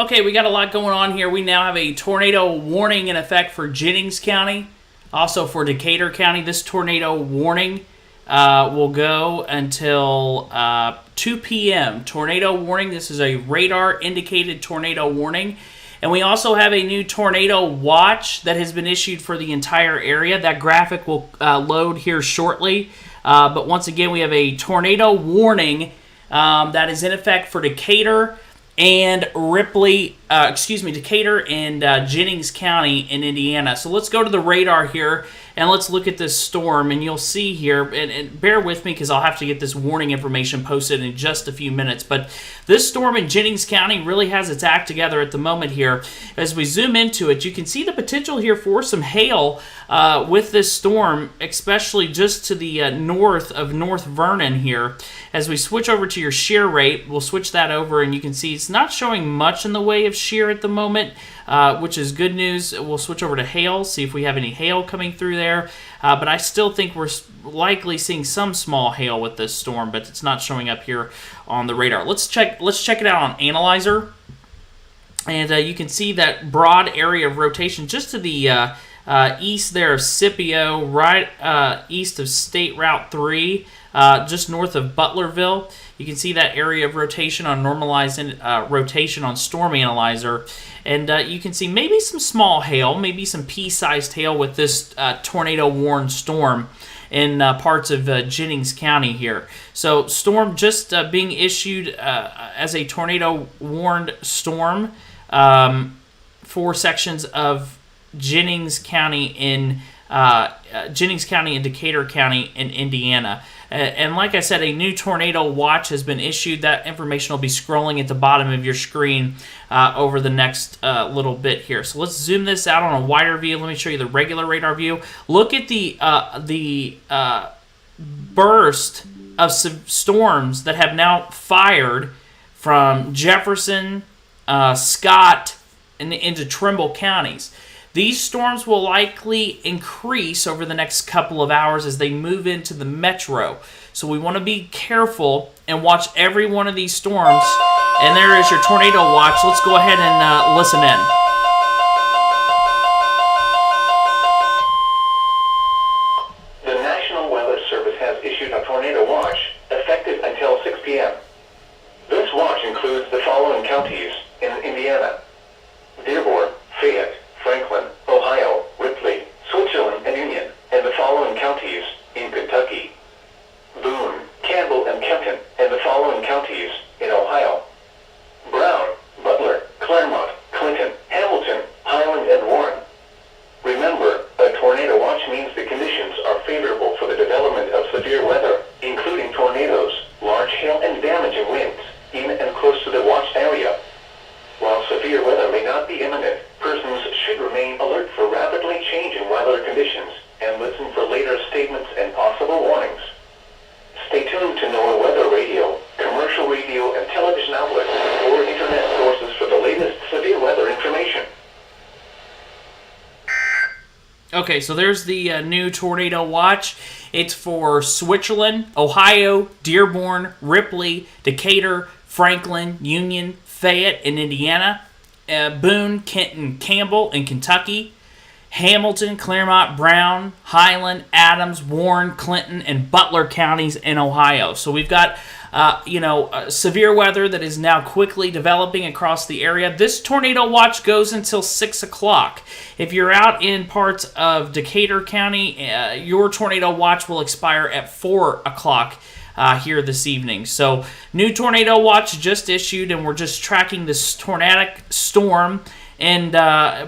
Okay, we got a lot going on here. We now have a tornado warning in effect for Jennings County, also for Decatur County. This tornado warning will go until 2 p.m. Tornado warning. This is a radar-indicated tornado warning. And we also have a new tornado watch that has been issued for the entire area. That graphic will load here shortly. But once again, we have a tornado warning that is in effect for Decatur and Decatur and Jennings County in Indiana. So let's go to the radar here and let's look at this storm. And you'll see here, and bear with me because I'll have to get this warning information posted in just a few minutes. But this storm in Jennings County really has its act together at the moment here. As we zoom into it, you can see the potential here for some hail with this storm, especially just to the north of North Vernon here. As we switch over to your shear rate, we'll switch that over and you can see it's not showing much in the way of shear at the moment, which is good news. We'll switch over to hail, see if we have any hail coming through there. But I still think we're likely seeing some small hail with this storm, but it's not showing up here on the radar. Let's check it out on Analyzer. And you can see that broad area of rotation just to the east there of Scipio, right east of State Route 3, just north of Butlerville. You can see that area of rotation on normalized rotation on Storm Analyzer. And you can see maybe some small hail, maybe some pea-sized hail with this tornado-warned storm in parts of Jennings County here. So storm just being issued as a tornado-warned storm for sections of Jennings County and Decatur County in Indiana. And like I said, a new tornado watch has been issued. That information will be scrolling at the bottom of your screen over the next little bit here. So let's zoom this out on a wider view. Let me show you the regular radar view. Look at the burst of storms that have now fired from Jefferson, Scott, and into Trimble counties. These storms will likely increase over the next couple of hours as they move into the metro. So we want to be careful and watch every one of these storms. And there is your tornado watch. Let's go ahead and listen in. The National Weather Service has issued a tornado watch effective until 6 p.m. This watch includes the following counties in Indiana: Dearborn, Fayette, Franklin, Ohio, Ripley, Switzerland, and Union, and the following counties in Kentucky: Boone, Campbell, and Kenton, and the following counties in Ohio: Brown, Butler, Claremont, Clinton, Hamilton, Highland, and Warren. Remember, a tornado watch means the conditions are favorable for the development of severe weather, including tornadoes, large hail, and damaging winds, in and close to the watched area. While severe weather may not be imminent, persons should remain alert for rapidly changing weather conditions and listen for later statements and possible warnings. Stay tuned to NOAA Weather Radio, commercial radio, and television outlets or internet sources for the latest severe weather information. Okay, so there's the new tornado watch. It's for Switzerland, Ohio, Dearborn, Ripley, Decatur, Franklin, Union, Fayette in Indiana, Boone, Kenton, Campbell in Kentucky, Hamilton, Claremont, Brown, Highland, Adams, Warren, Clinton, and Butler counties in Ohio. So we've got severe weather that is now quickly developing across the area. This tornado watch goes until 6 o'clock. If you're out in parts of Decatur County, your tornado watch will expire at 4 o'clock. Here this evening. So, new tornado watch just issued, and we're just tracking this tornadic storm and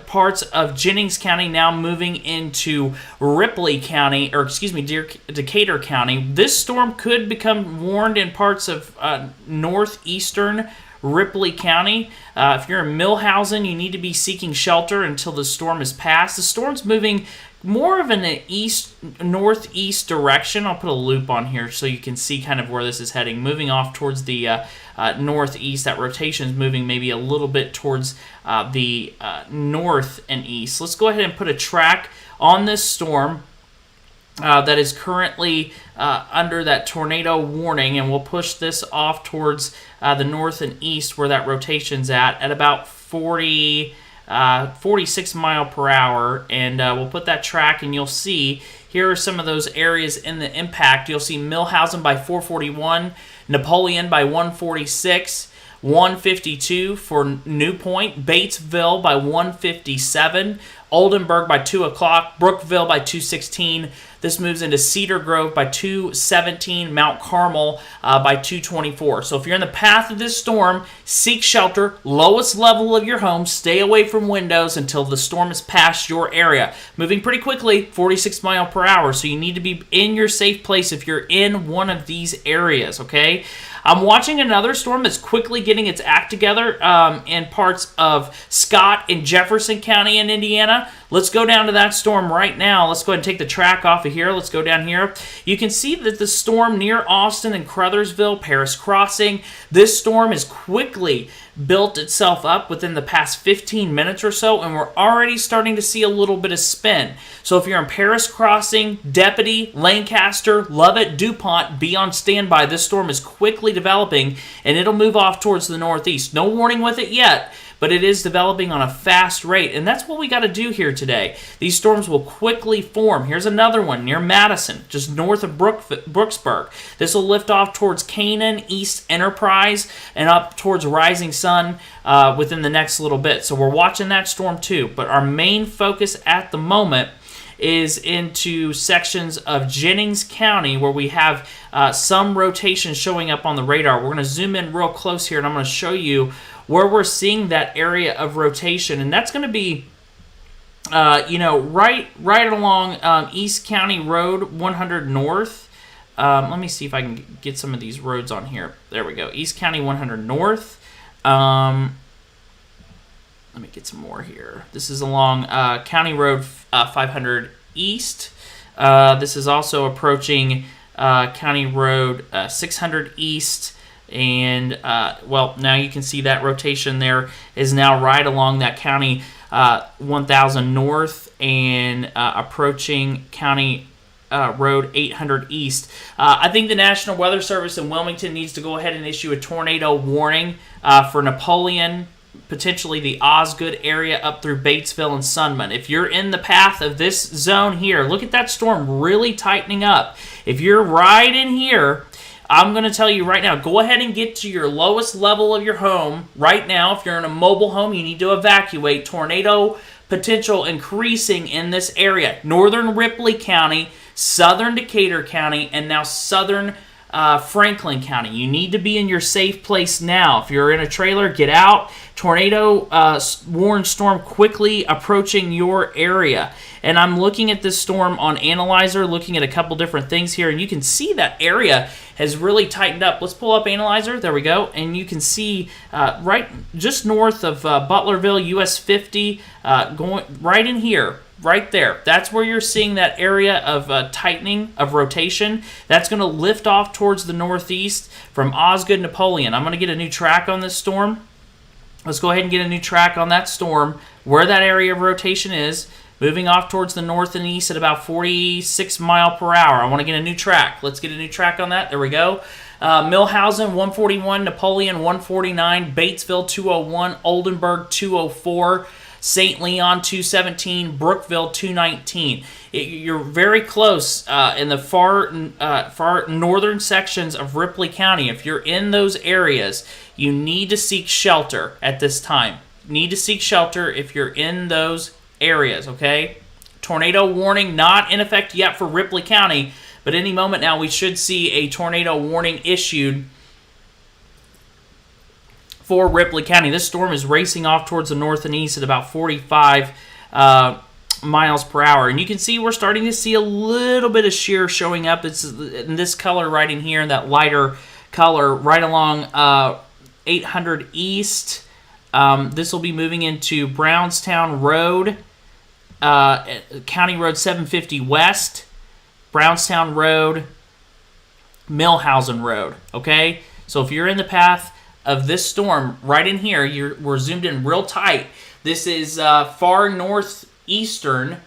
parts of Jennings County now moving into Ripley County, Decatur County. This storm could become warned in parts of northeastern Ripley County. If you're in Millhausen, you need to be seeking shelter until the storm is passed. The storm's moving more of an northeast direction. I'll put a loop on here so you can see kind of where this is heading. Moving off towards the northeast. That rotation is moving maybe a little bit towards the north and east. Let's go ahead and put a track on this storm that is currently under that tornado warning, and we'll push this off towards the north and east where that rotation's at about 46 mile per hour, and we'll put that track, and you'll see here are some of those areas in the impact. You'll see Millhausen by 441, Napoleon by 146, 152 for New Point, Batesville by 157, Oldenburg by 2 o'clock, Brookville by 216. This moves into Cedar Grove by 217, Mount Carmel by 224. So if you're in the path of this storm, seek shelter, lowest level of your home, stay away from windows until the storm is past your area. Moving pretty quickly, 46 mile per hour, so you need to be in your safe place if you're in one of these areas, okay? I'm watching another storm that's quickly getting its act together in parts of Scott and Jefferson County in Indiana. Let's go down to that storm right now. Let's go ahead and take the track off of here. Let's go down here. You can see that the storm near Austin and Crothersville, Paris Crossing, this storm has quickly built itself up within the past 15 minutes or so, and we're already starting to see a little bit of spin. So if you're in Paris Crossing, Deputy, Lancaster, Lovett, DuPont, be on standby. This storm is quickly developing, and it'll move off towards the northeast. No warning with it yet, but it is developing on a fast rate, and that's what we got to do here today. These storms will quickly form. Here's another one near Madison, just north of Brooksburg. This will lift off towards Canaan, East Enterprise, and up towards Rising Sun within the next little bit. So we're watching that storm too, but our main focus at the moment is into sections of Jennings County where we have some rotation showing up on the radar. We're going to zoom in real close here, and I'm going to show you where we're seeing that area of rotation, and that's going to be, right along East County Road 100 North. Let me see if I can get some of these roads on here. There we go, East County 100 North. Let me get some more here. This is along County Road 500 East. This is also approaching County Road 600 East. And, now you can see that rotation there is now right along that County 1000 North and approaching County Road 800 East. I think the National Weather Service in Wilmington needs to go ahead and issue a tornado warning for Napoleon, potentially the Osgood area up through Batesville and Sunman. If you're in the path of this zone here, look at that storm really tightening up. If you're right in here, I'm going to tell you right now, go ahead and get to your lowest level of your home right now. If you're in a mobile home, you need to evacuate. Tornado potential increasing in this area. Northern Ripley County, southern Decatur County, and now southern Franklin County. You need to be in your safe place now. If you're in a trailer, get out. Tornado warned storm quickly approaching your area. And I'm looking at this storm on Analyzer, looking at a couple different things here, and you can see that area has really tightened up. Let's pull up Analyzer. There we go. And you can see right just north of Butlerville, US 50, going right in here. Right there. That's where you're seeing that area of tightening, of rotation. That's going to lift off towards the northeast from Osgood, Napoleon. I'm going to get a new track on this storm. Let's go ahead and get a new track on that storm, where that area of rotation is, moving off towards the north and east at about 46 mile per hour. I want to get a new track. Let's get a new track on that. There we go. Millhausen 141, Napoleon 149, Batesville 201, Oldenburg 204, St. Leon 217, Brookville 219. You're very close in the far northern sections of Ripley County. If you're in those areas, you need to seek shelter at this time. Need to seek shelter if you're in those areas, okay? Tornado warning not in effect yet for Ripley County, but any moment now we should see a tornado warning issued for Ripley County. This storm is racing off towards the north and east at about 45 miles per hour. And you can see we're starting to see a little bit of shear showing up. It's in this color right in here, that lighter color, right along 800 East. This will be moving into Brownstown Road, County Road 750 West, Brownstown Road, Millhausen Road, okay? So if you're in the path of this storm right in here, we're zoomed in real tight. This is far northeastern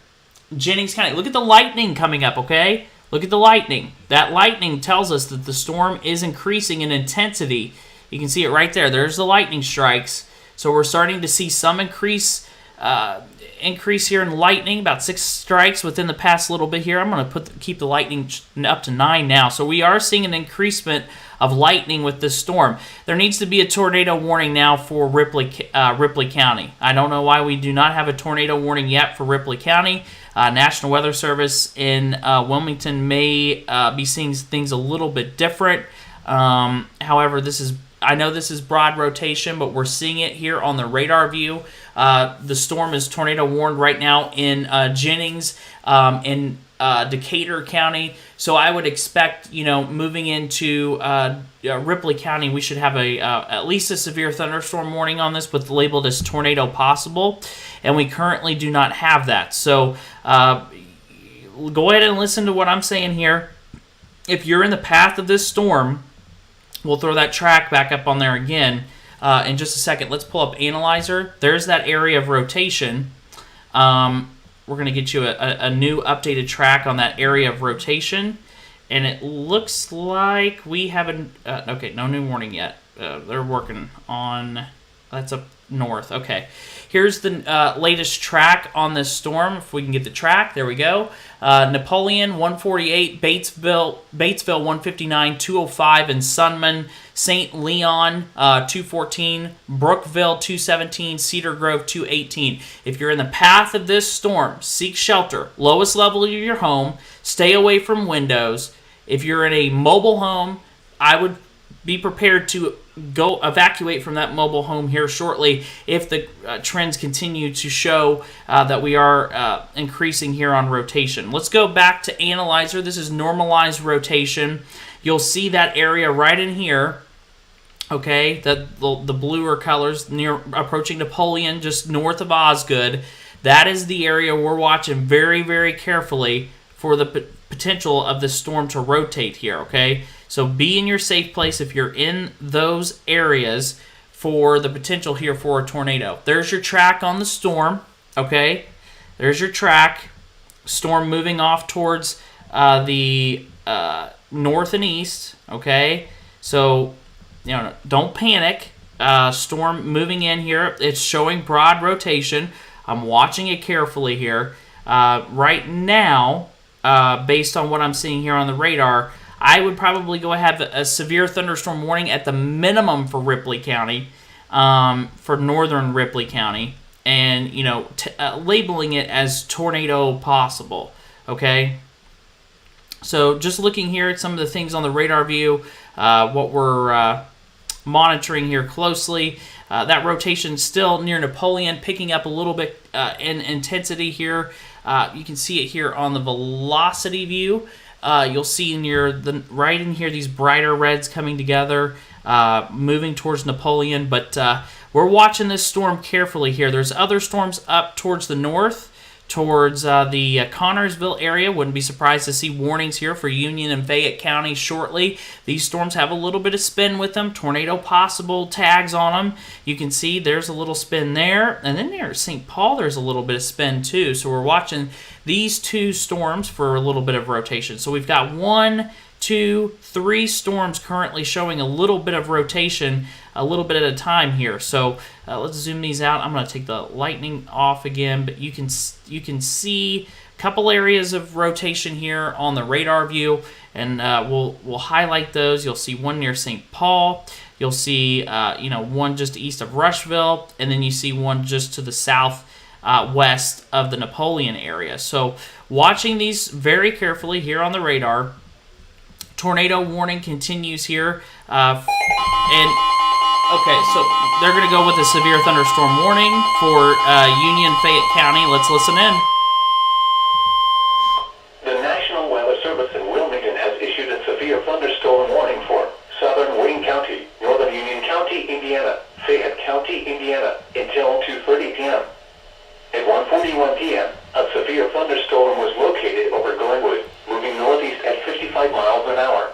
Jennings County. Look at the lightning coming up, okay? Look at the lightning. That lightning tells us that the storm is increasing in intensity. You can see it right there. There's the lightning strikes. So we're starting to see some increase here in lightning, about 6 strikes within the past little bit here. I'm going to keep the lightning up to 9 now. So we are seeing an increasement of lightning with this storm. There needs to be a tornado warning now for Ripley County. I don't know why we do not have a tornado warning yet for Ripley County. National Weather Service in Wilmington may be seeing things a little bit different. However, I know this is broad rotation, but we're seeing it here on the radar view. The storm is tornado warned right now in Jennings, in Decatur County. So I would expect, moving into Ripley County, we should have at least a severe thunderstorm warning on this, with labeled as tornado possible, and we currently do not have that. So go ahead and listen to what I'm saying here. If you're in the path of this storm, we'll throw that track back up on there again in just a second. Let's pull up Analyzer. There's that area of rotation. We're going to get you a new updated track on that area of rotation. And it looks like we haven't... okay, no new warning yet. They're working on... That's up north. Okay. Here's the latest track on this storm. If we can get the track. There we go. Napoleon, 148. Batesville, 159. 205. And Sunman. St. Leon, 214. Brookville, 217. Cedar Grove, 218. If you're in the path of this storm, seek shelter. Lowest level of your home. Stay away from windows. If you're in a mobile home, I would be prepared to go evacuate from that mobile home here shortly if the trends continue to show that we are increasing here on rotation. Let's go back to Analyzer. This is normalized rotation. You'll see that area right in here. Okay, the bluer colors near approaching Napoleon, just north of Osgood. That is the area we're watching very, very carefully for the potential of the storm to rotate here, okay? So be in your safe place if you're in those areas for the potential here for a tornado. There's your track on the storm, okay? There's your track. Storm moving off towards the north and east, okay? So, don't panic. Storm moving in here. It's showing broad rotation. I'm watching it carefully here. Right now, based on what I'm seeing here on the radar, I would probably go ahead with a severe thunderstorm warning at the minimum for Ripley County, for northern Ripley County, and, labeling it as tornado possible, okay? So just looking here at some of the things on the radar view, what we're monitoring here closely, that rotation still near Napoleon, picking up a little bit in intensity here. You can see it here on the velocity view. You'll see right in here these brighter reds coming together, moving towards Napoleon. But we're watching this storm carefully here. There's other storms up towards the north, towards the Connorsville area. Wouldn't be surprised to see warnings here for Union and Fayette County shortly. These storms have a little bit of spin with them. Tornado possible tags on them. You can see there's a little spin there. And then near St. Paul, there's a little bit of spin too. So we're watching these two storms for a little bit of rotation. So we've got 1, 2, 3 storms currently showing a little bit of rotation, a little bit at a time here. So let's zoom these out. I'm going to take the lightning off again, but you can see a couple areas of rotation here on the radar view, and we'll highlight those. You'll see one near St. Paul. You'll see one just east of Rushville, and then you see one just to the south west of the Napoleon area. So watching these very carefully here on the radar. Tornado warning continues here. Okay, so they're going to go with a severe thunderstorm warning for Union, Fayette County. Let's listen in. The National Weather Service in Wilmington has issued a severe thunderstorm warning for southern Wayne County, northern Union County, Indiana, Fayette County, Indiana, until 2:30 p.m. At 1:41 p.m., a severe thunderstorm was located over Glenwood, moving northeast at 55 miles an hour.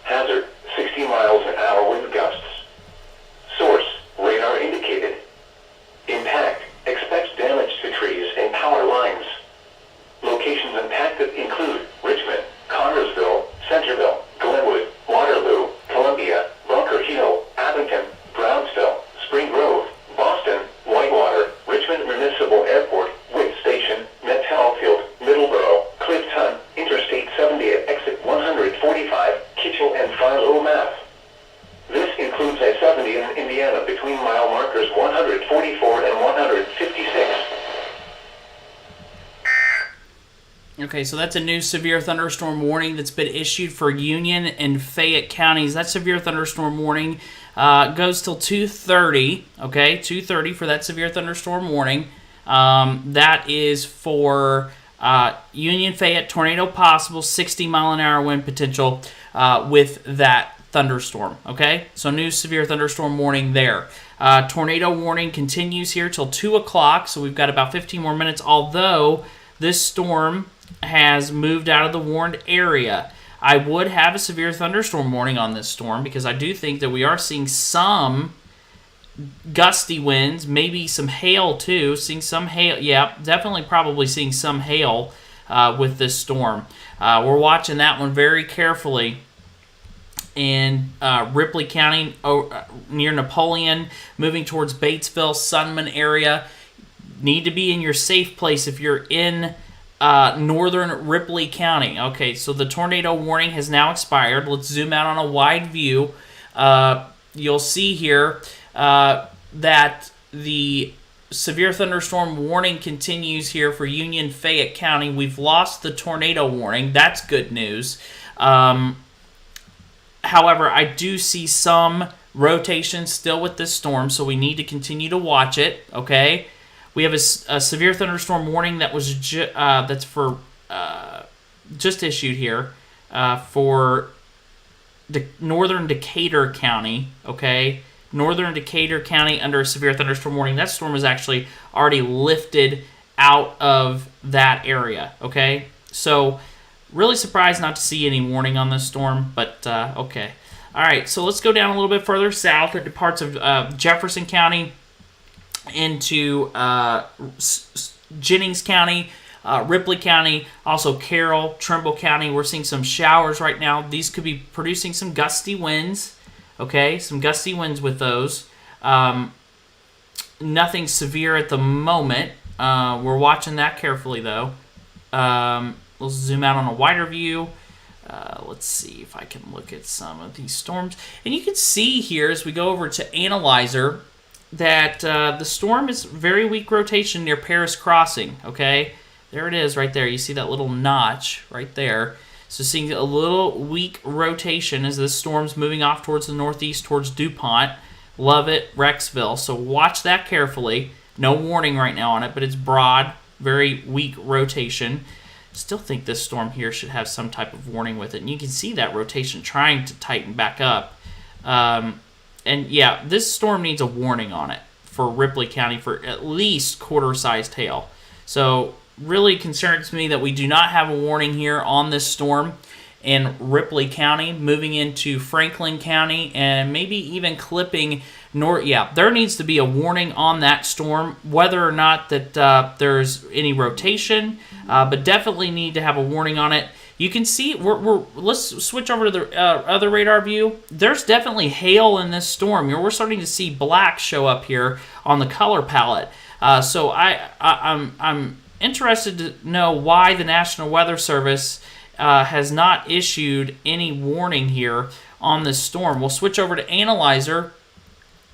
Hazard, 60 miles an hour wind gusts. Source, radar indicated. Impact, expects damage to trees and power lines. Locations impacted include Richmond, Connorsville, Centerville, Glenwood, Waterloo, Columbia, Bunker Hill, Abington, Brownsville, Spring Grove, in Indiana between mile markers 144 and 156. Okay, so that's a new severe thunderstorm warning that's been issued for Union and Fayette counties. That severe thunderstorm warning goes till 2:30. Okay, 2:30 for that severe thunderstorm warning. That is for Union, Fayette, tornado possible, 60-mile-an-hour wind potential with that thunderstorm. Okay, so new severe thunderstorm warning there. Tornado warning continues here till 2 o'clock, so we've got about 15 more minutes, although this storm has moved out of the warned area. I would have a severe thunderstorm warning on this storm because I do think that we are seeing some gusty winds, maybe some hail too. Seeing some hail, yeah, definitely probably seeing some hail with this storm. We're watching that one very carefully in Ripley County near Napoleon, moving towards Batesville, Sunman area. Need to be in your safe place if you're in northern Ripley County. Okay, so the tornado warning has now expired. Let's zoom out on a wide view. You'll see here that the severe thunderstorm warning continues here for Union, Fayette County. We've lost the tornado warning. That's good news. However, I do see some rotation still with this storm, so we need to continue to watch it, okay? We have a severe thunderstorm warning that was just issued here for northern Decatur County. Okay, northern Decatur County under a severe thunderstorm warning. That storm is actually already lifted out of that area. Okay, so really surprised not to see any warning on this storm, but okay. All right, so let's go down a little bit further south into parts of Jefferson County, into Jennings County, Ripley County, also Carroll, Trimble County. We're seeing some showers right now. These could be producing some gusty winds. Okay, some gusty winds with those. Nothing severe at the moment. We're watching that carefully, though. We'll zoom out on a wider view. Let's see if I can look at some of these storms. And you can see here as we go over to Analyzer that the storm is very weak rotation near Paris Crossing, okay? There it is right there. You see that little notch right there. So seeing a little weak rotation as this storm's moving off towards the northeast, towards DuPont, Lovett, Rexville. So watch that carefully. No warning right now on it, but it's broad, very weak rotation. Still think this storm here should have some type of warning with it. And you can see that rotation trying to tighten back up. And yeah, this storm needs a warning on it for Ripley County for at least quarter-sized hail. So really concerns me that we do not have a warning here on this storm in Ripley County, moving into Franklin County, and maybe even clipping north. Yeah, there needs to be a warning on that storm, whether or not that there's any rotation, but definitely need to have a warning on it. You can see, let's switch over to the other radar view. There's definitely hail in this storm. We're starting to see black show up here on the color palette. So I'm interested to know why the National Weather Service has not issued any warning here on this storm. We'll switch over to Analyzer,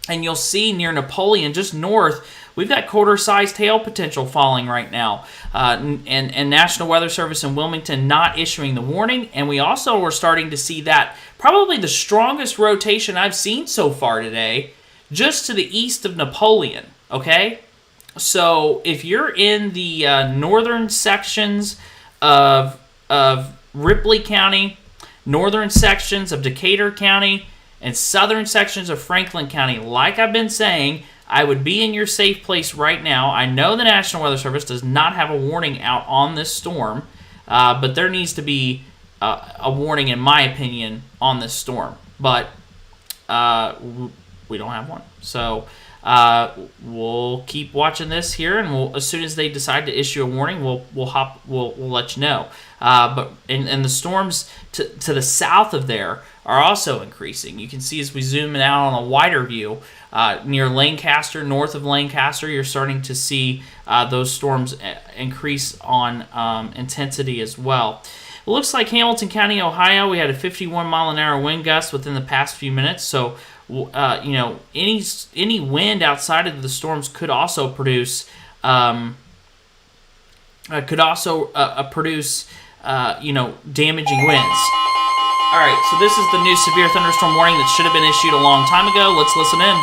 and you'll see near Napoleon, just north, we've got quarter-sized hail potential falling right now. And National Weather Service in Wilmington not issuing the warning. And we also are starting to see that probably the strongest rotation I've seen so far today, just to the east of Napoleon, okay? So if you're in the northern sections of Ripley County, northern sections of Decatur County, and southern sections of Franklin County, like I've been saying, I would be in your safe place right now. I know the National Weather Service does not have a warning out on this storm, but there needs to be a warning, in my opinion, on this storm. But we don't have one. So we'll keep watching this here, and as soon as they decide to issue a warning, we'll let you know. But and the storms to the south of there are also increasing. You can see as we zoom out on a wider view, near Lancaster, north of Lancaster, you're starting to see those storms increase on intensity as well. It looks like Hamilton County, Ohio, we had a 51-mile-an-hour wind gust within the past few minutes, so any wind outside of the storms could also produce damaging winds. All right, so this is the new severe thunderstorm warning that should have been issued a long time ago. Let's listen in.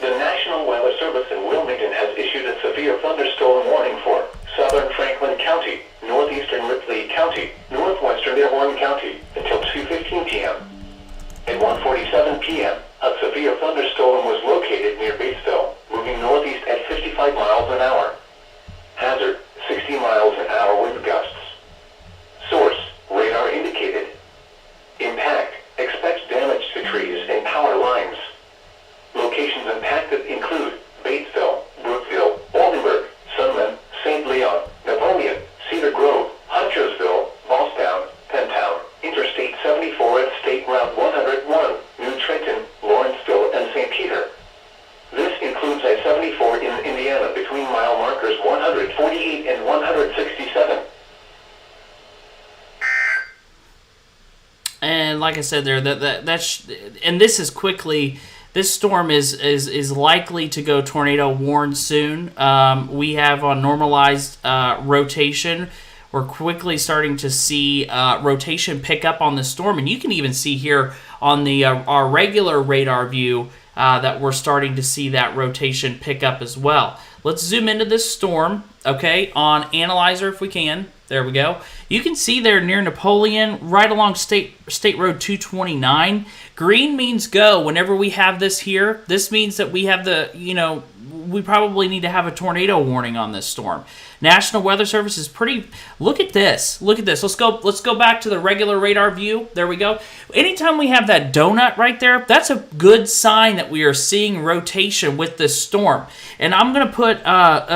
The National Weather Service in Wilmington has issued a severe thunderstorm warning for southern Franklin County, northeastern Ripley County, northwestern Dearborn County until 2:15 p.m. At 1:47 p.m., a severe thunderstorm was located near Batesville, moving northeast at 55 miles an hour. Hazard, 60 miles an hour wind gusts. Source, radar indicated. Impact, expect damage to trees and power lines. Locations impacted include Batesville, Brookville, Oldenburg, Sunman, St. Leon, Napoleon, Cedar Grove, Huntersville, Bosstown, Pentown, Interstate 74 at State Route 101, New Trenton, Lawrenceville, and St. Peter. This includes I-74 in Indiana between mile markers 148 and 167. And like I said there, and this is quickly. This storm is likely to go tornado warned soon. We have on normalized rotation. We're quickly starting to see rotation pick up on the storm, and you can even see here on the our regular radar view that we're starting to see that rotation pick up as well. Let's zoom into this storm, okay, on Analyzer if we can. There we go. You can see there near Napoleon, right along State Road 229. Green means go. Whenever we have this here, this means that we have we probably need to have a tornado warning on this storm. National Weather Service is pretty. Look at this. Look at this. Let's go back to the regular radar view. There we go. Anytime we have that donut right there, that's a good sign that we are seeing rotation with this storm. And I'm going to put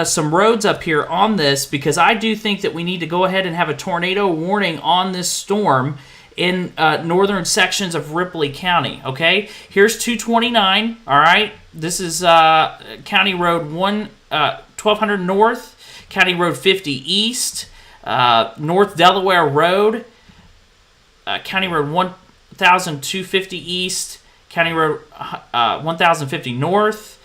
some roads up here on this because I do think that we need to go ahead and have a tornado warning on this storm in northern sections of Ripley County. Okay, here's 229. All right, this is County Road 1200 North. County Road 50 East, North Delaware Road, County Road 1250 East, County Road 1050 North.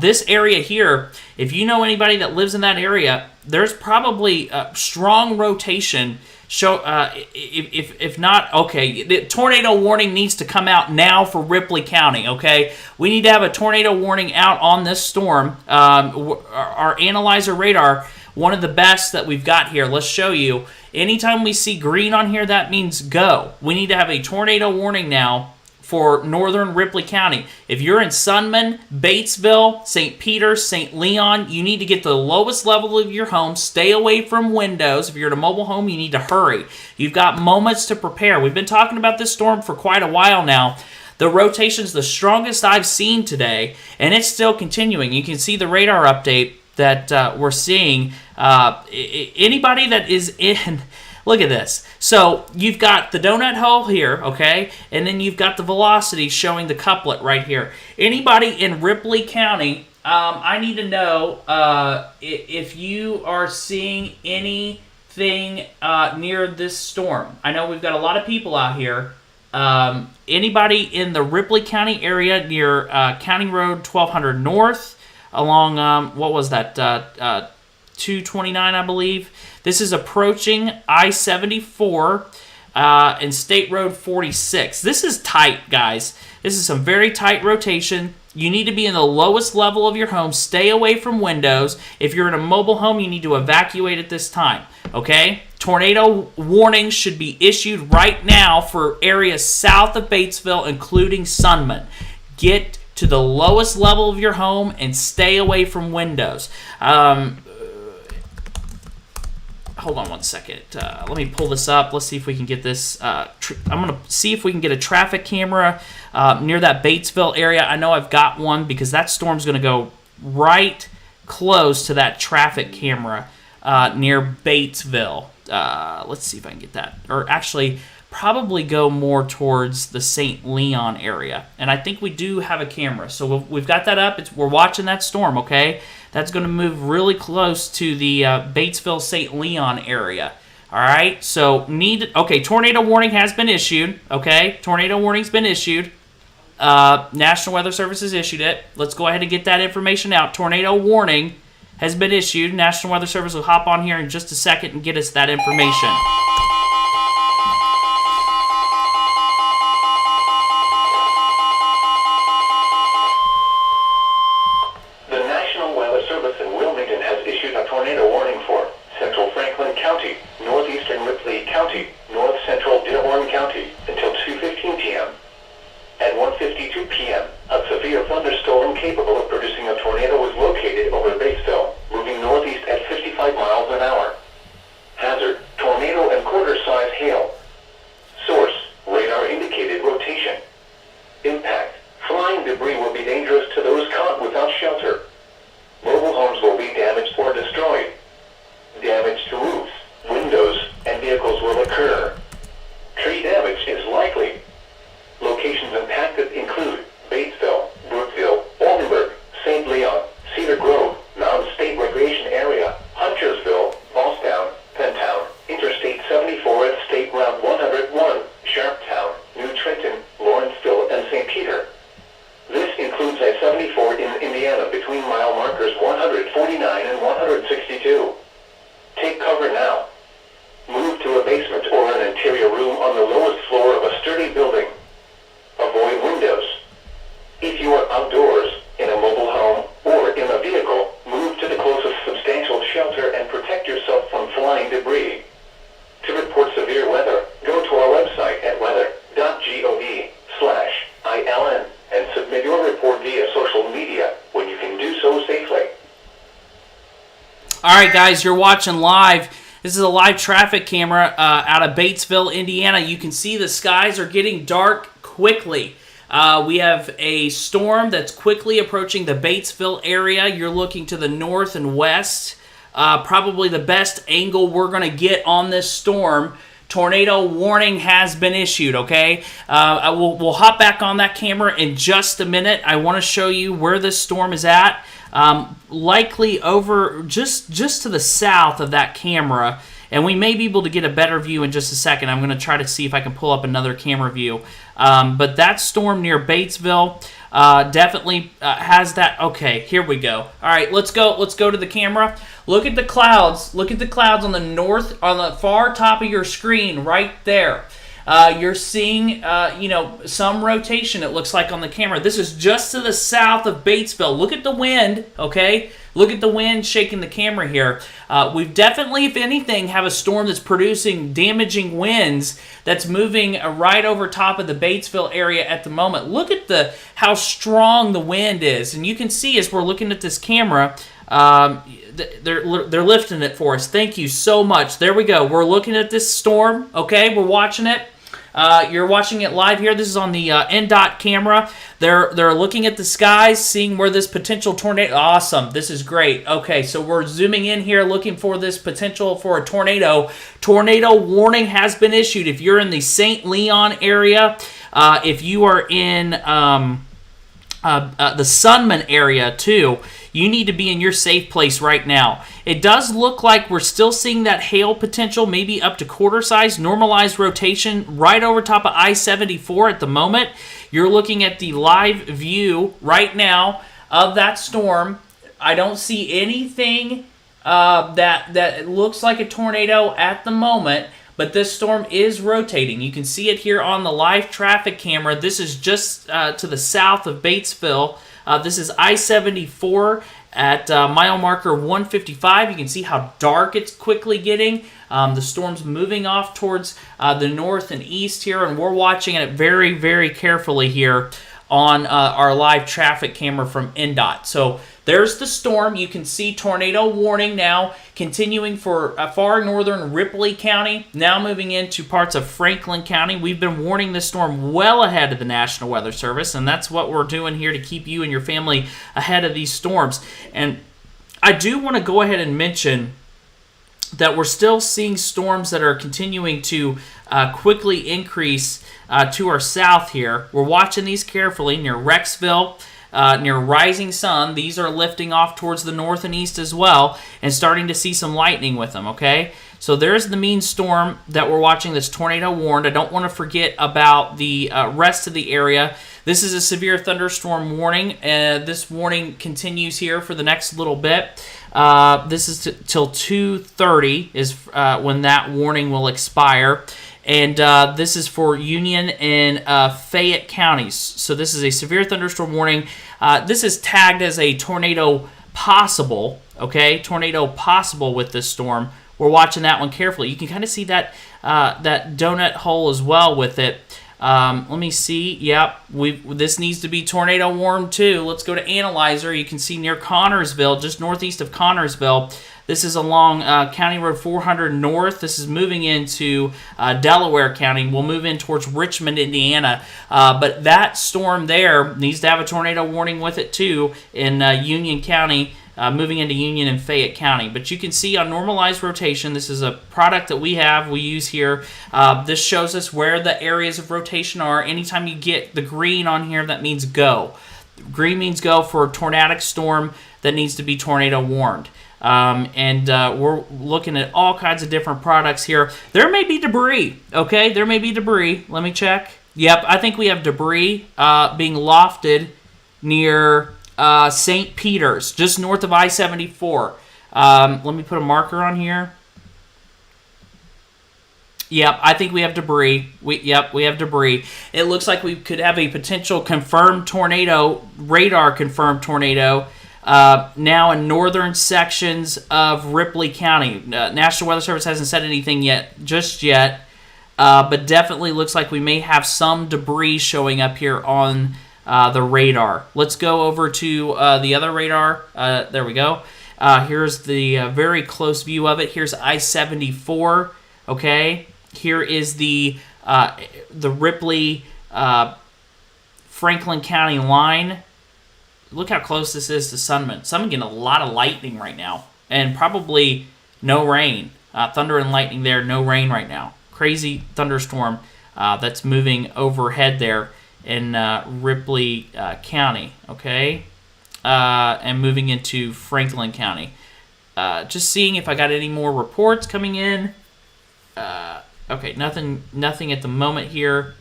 This area here, if you know anybody that lives in that area, there's probably strong rotation. If not, okay, the tornado warning needs to come out now for Ripley County, okay? We need to have a tornado warning out on this storm. Our Analyzer radar, one of the best that we've got here. Let's show you. Anytime we see green on here, that means go. We need to have a tornado warning now for northern Ripley County. If you're in Sunman, Batesville, St. Peter, St. Leon, you need to get to the lowest level of your home. Stay away from windows. If you're in a mobile home, you need to hurry. You've got moments to prepare. We've been talking about this storm for quite a while now. The rotation's the strongest I've seen today, and it's still continuing. You can see the radar update that we're seeing. Anybody that is in... Look at this. So you've got the donut hole here, okay? And then you've got the velocity showing the couplet right here. Anybody in Ripley County, I need to know if you are seeing anything near this storm. I know we've got a lot of people out here. Anybody in the Ripley County area near County Road 1200 North along, what was that, 229, I believe. This is approaching I-74 and State Road 46. This is tight, guys. This is some very tight rotation. You need to be in the lowest level of your home. Stay away from windows. If you're in a mobile home, you need to evacuate at this time, okay? Tornado warnings should be issued right now for areas south of Batesville, including Sunman. Get to the lowest level of your home and stay away from windows. Hold on one second. Let me pull this up. Let's see if we can get this. I'm going to see if we can get a traffic camera near that Batesville area. I know I've got one because that storm's going to go right close to that traffic camera near Batesville. Let's see if I can get that. Or actually, probably go more towards the St. Leon area. And I think we do have a camera. So we've got that up. We're watching that storm, okay? That's going to move really close to the Batesville, St. Leon area. All right, so tornado warning has been issued. Okay, tornado warning's been issued. National Weather Service has issued it. Let's go ahead and get that information out. Tornado warning has been issued. National Weather Service will hop on here in just a second and get us that information. The National Weather Service in Wilmington has issued a tornado warning for Central Franklin County, Northeastern Ripley County, North Central Dearborn County until 2:15 p.m. At 1:52 p.m., a severe thunderstorm capable of producing a tornado was located over Batesville, moving northeast at 55 miles an hour. Hazard, tornado and quarter-size hail. Source, radar indicated rotation. Impact, flying debris will be dangerous to those caught without shelter. Mobile homes will be damaged or destroyed. Damage to roofs, windows, and vehicles will occur. Tree damage is likely. Locations impacted include Batesville, Brookville, Oldenburg, St. Leon, Cedar Grove, Mountain State Recreation Area, Huntersville, Ballstown, Pentown, Interstate 74 at State Route 101, Sharptown, New Trenton, Lawrenceville, and St. Peter. This includes I-74 in Indiana between mile markers 149 and 162. Take cover now. Move to a basement or an interior room on the lowest floor of a sturdy building. Avoid windows. If you are outdoors, in a mobile home, or in a vehicle, move to the closest substantial shelter and protect yourself from flying debris. To report severe weather, go to our website at weather.gov/ILN and submit your report via social media when you can do so safely. All right, guys, you're watching live. This is a live traffic camera out of Batesville, Indiana. You can see the skies are getting dark quickly. We have a storm that's quickly approaching the Batesville area. You're looking to the north and west. Probably the best angle we're going to get on this storm. Tornado warning has been issued, okay? We'll hop back on that camera in just a minute. I want to show you where this storm is at. Likely over just to the south of that camera, and we may be able to get a better view in just a second. I'm going to try to see if I can pull up another camera view. But that storm near Batesville definitely has that. Okay, here we go. All right, let's go to the camera. Look at the clouds. Look at the clouds on the far top of your screen right there. You're seeing, some rotation, it looks like, on the camera. This is just to the south of Batesville. Look at the wind, okay? Look at the wind shaking the camera here. We've definitely, if anything, have a storm that's producing damaging winds that's moving right over top of the Batesville area at the moment. Look at how strong the wind is. And you can see as we're looking at this camera, they're lifting it for us. Thank you so much. There we go. We're looking at this storm, okay? We're watching it. You're watching it live here. This is on the NDOT camera. They're looking at the skies, seeing where this potential tornado. Awesome. This is great. Okay, so we're zooming in here, looking for this potential for a tornado. Tornado warning has been issued. If you're in the St. Leon area, if you are in the Sunman area too, you need to be in your safe place right now. It does look like we're still seeing that hail potential, maybe up to quarter size, normalized rotation right over top of I-74 at the moment. You're looking at the live view right now of that storm. I don't see anything that looks like a tornado at the moment, but this storm is rotating. You can see it here on the live traffic camera. This is just to the south of Batesville. This is I-74 at mile marker 155. You can see how dark it's quickly getting. The storm's moving off towards the north and east here, and we're watching it very, very carefully here on our live traffic camera from NDOT. So there's the storm. You can see tornado warning now continuing for far northern Ripley County, now moving into parts of Franklin County. We've been warning this storm well ahead of the National Weather Service, and that's what we're doing here to keep you and your family ahead of these storms. And I do want to go ahead and mention that we're still seeing storms that are continuing to quickly increase to our south here. We're watching these carefully near Rexville, near Rising Sun. These are lifting off towards the north and east as well, and starting to see some lightning with them, okay? So there's the mean storm that we're watching that's tornado warned. I don't want to forget about the rest of the area. This is a severe thunderstorm warning. This warning continues here for the next little bit. This is till 2:30 is when that warning will expire. And this is for Union and Fayette counties. So this is a severe thunderstorm warning. This is tagged as a tornado possible, okay? Tornado possible with this storm. We're watching that one carefully. You can kind of see that that donut hole as well with it. Let me see. Yep, this needs to be tornado warned too. Let's go to Analyzer. You can see near Connorsville, just northeast of Connorsville. This is along County Road 400 North. This is moving into Delaware County. We'll move in towards Richmond, Indiana. But that storm there needs to have a tornado warning with it too in Union County, moving into Union and Fayette County. But you can see on normalized rotation, this is a product that we use here. This shows us where the areas of rotation are. Anytime you get the green on here, that means go. Green means go for a tornadic storm that needs to be tornado warned. We're looking at all kinds of different products here. There may be debris, okay? There may be debris. Let me check. Yep, I think we have debris being lofted near St. Peter's, just north of I-74. Let me put a marker on here. Yep, I think we have debris. We have debris. It looks like we could have a potential confirmed tornado, radar confirmed tornado, now in northern sections of Ripley County. National Weather Service hasn't said anything just yet, but definitely looks like we may have some debris showing up here on the radar. Let's go over to the other radar. There we go. Here's the very close view of it. Here's I-74. Okay. Here is the Ripley Franklin County line. Look how close this is to Sunman. Sunman getting a lot of lightning right now, and probably no rain. Thunder and lightning there, no rain right now. Crazy thunderstorm that's moving overhead there in Ripley County, okay? And moving into Franklin County. Just seeing if I got any more reports coming in. Okay, nothing at the moment here.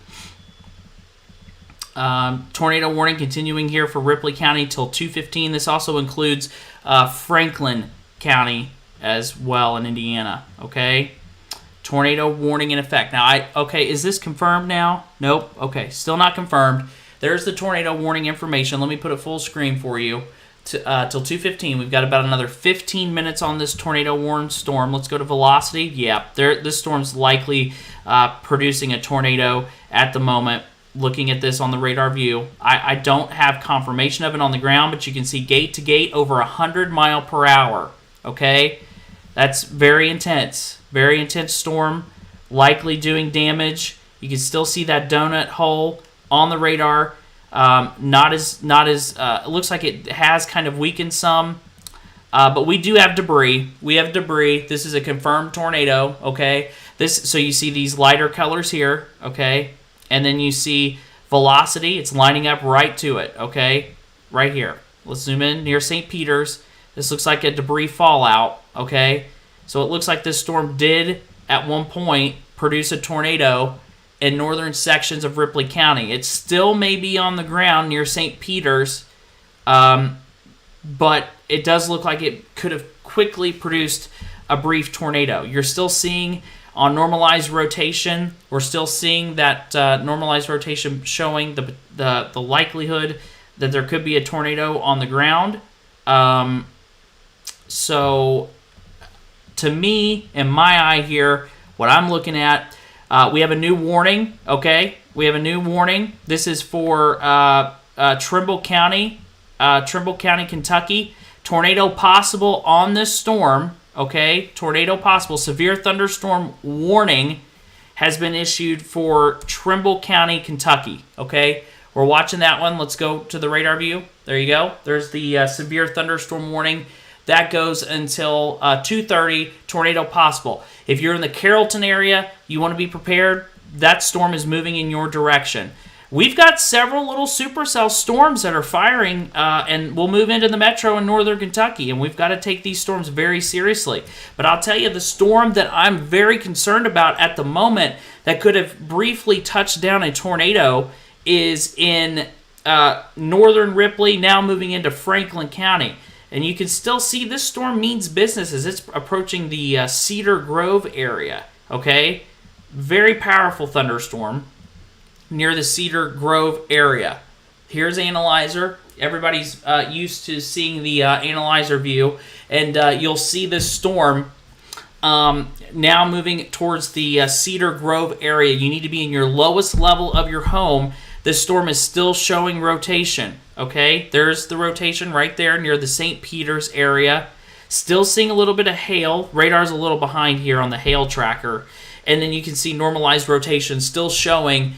Tornado warning continuing here for Ripley County till 2:15. This also includes Franklin County as well in Indiana. Okay, tornado warning in effect. Now, is this confirmed now? Nope. Okay, still not confirmed. There's the tornado warning information. Let me put it full screen for you. Till 2:15. We've got about another 15 minutes on this tornado warned storm. Let's go to velocity. Yeah, this storm's likely producing a tornado at the moment. Looking at this on the radar view, I don't have confirmation of it on the ground, but you can see gate to gate over 100 mile per hour. Okay, that's very intense storm, likely doing damage. You can still see that donut hole on the radar. Not as it looks like it has kind of weakened some, but we do have debris. This is a confirmed tornado. Okay, so you see these lighter colors here. Okay. And then you see velocity. It's lining up right to it, okay? Right here. Let's zoom in near St. Peter's. This looks like a debris fallout, okay? So it looks like this storm did, at one point, produce a tornado in northern sections of Ripley County. It still may be on the ground near St. Peter's, but it does look like it could have quickly produced a brief tornado. You're still seeing... On normalized rotation, we're still seeing that normalized rotation showing the likelihood that there could be a tornado on the ground. So, to me, in my eye here, what I'm looking at, we have a new warning, okay? We have a new warning. This is for Trimble County, Kentucky. Tornado possible on this storm. Okay, tornado possible. Severe thunderstorm warning has been issued for Trimble County, Kentucky. Okay, we're watching that one. Let's go to the radar view. There you go. There's the severe thunderstorm warning. That goes until 2:30, tornado possible. If you're in the Carrollton area, you want to be prepared. That storm is moving in your direction. we've got several little supercell storms that are firing, and we'll move into the metro in northern Kentucky, and we've got to take these storms very seriously. But I'll tell you, the storm that I'm very concerned about at the moment that could have briefly touched down a tornado is in northern Ripley, now moving into Franklin County. And you can still see this storm means business as it's approaching the Cedar Grove area, okay? Very powerful thunderstorm near the Cedar Grove area. Here's Analyzer. Everybody's used to seeing the Analyzer view, and you'll see this storm now moving towards the Cedar Grove area. You need to be in your lowest level of your home. This storm is still showing rotation, okay? There's the rotation right there near the St. Peters area. Still seeing a little bit of hail. Radar's a little behind here on the hail tracker. And then you can see normalized rotation still showing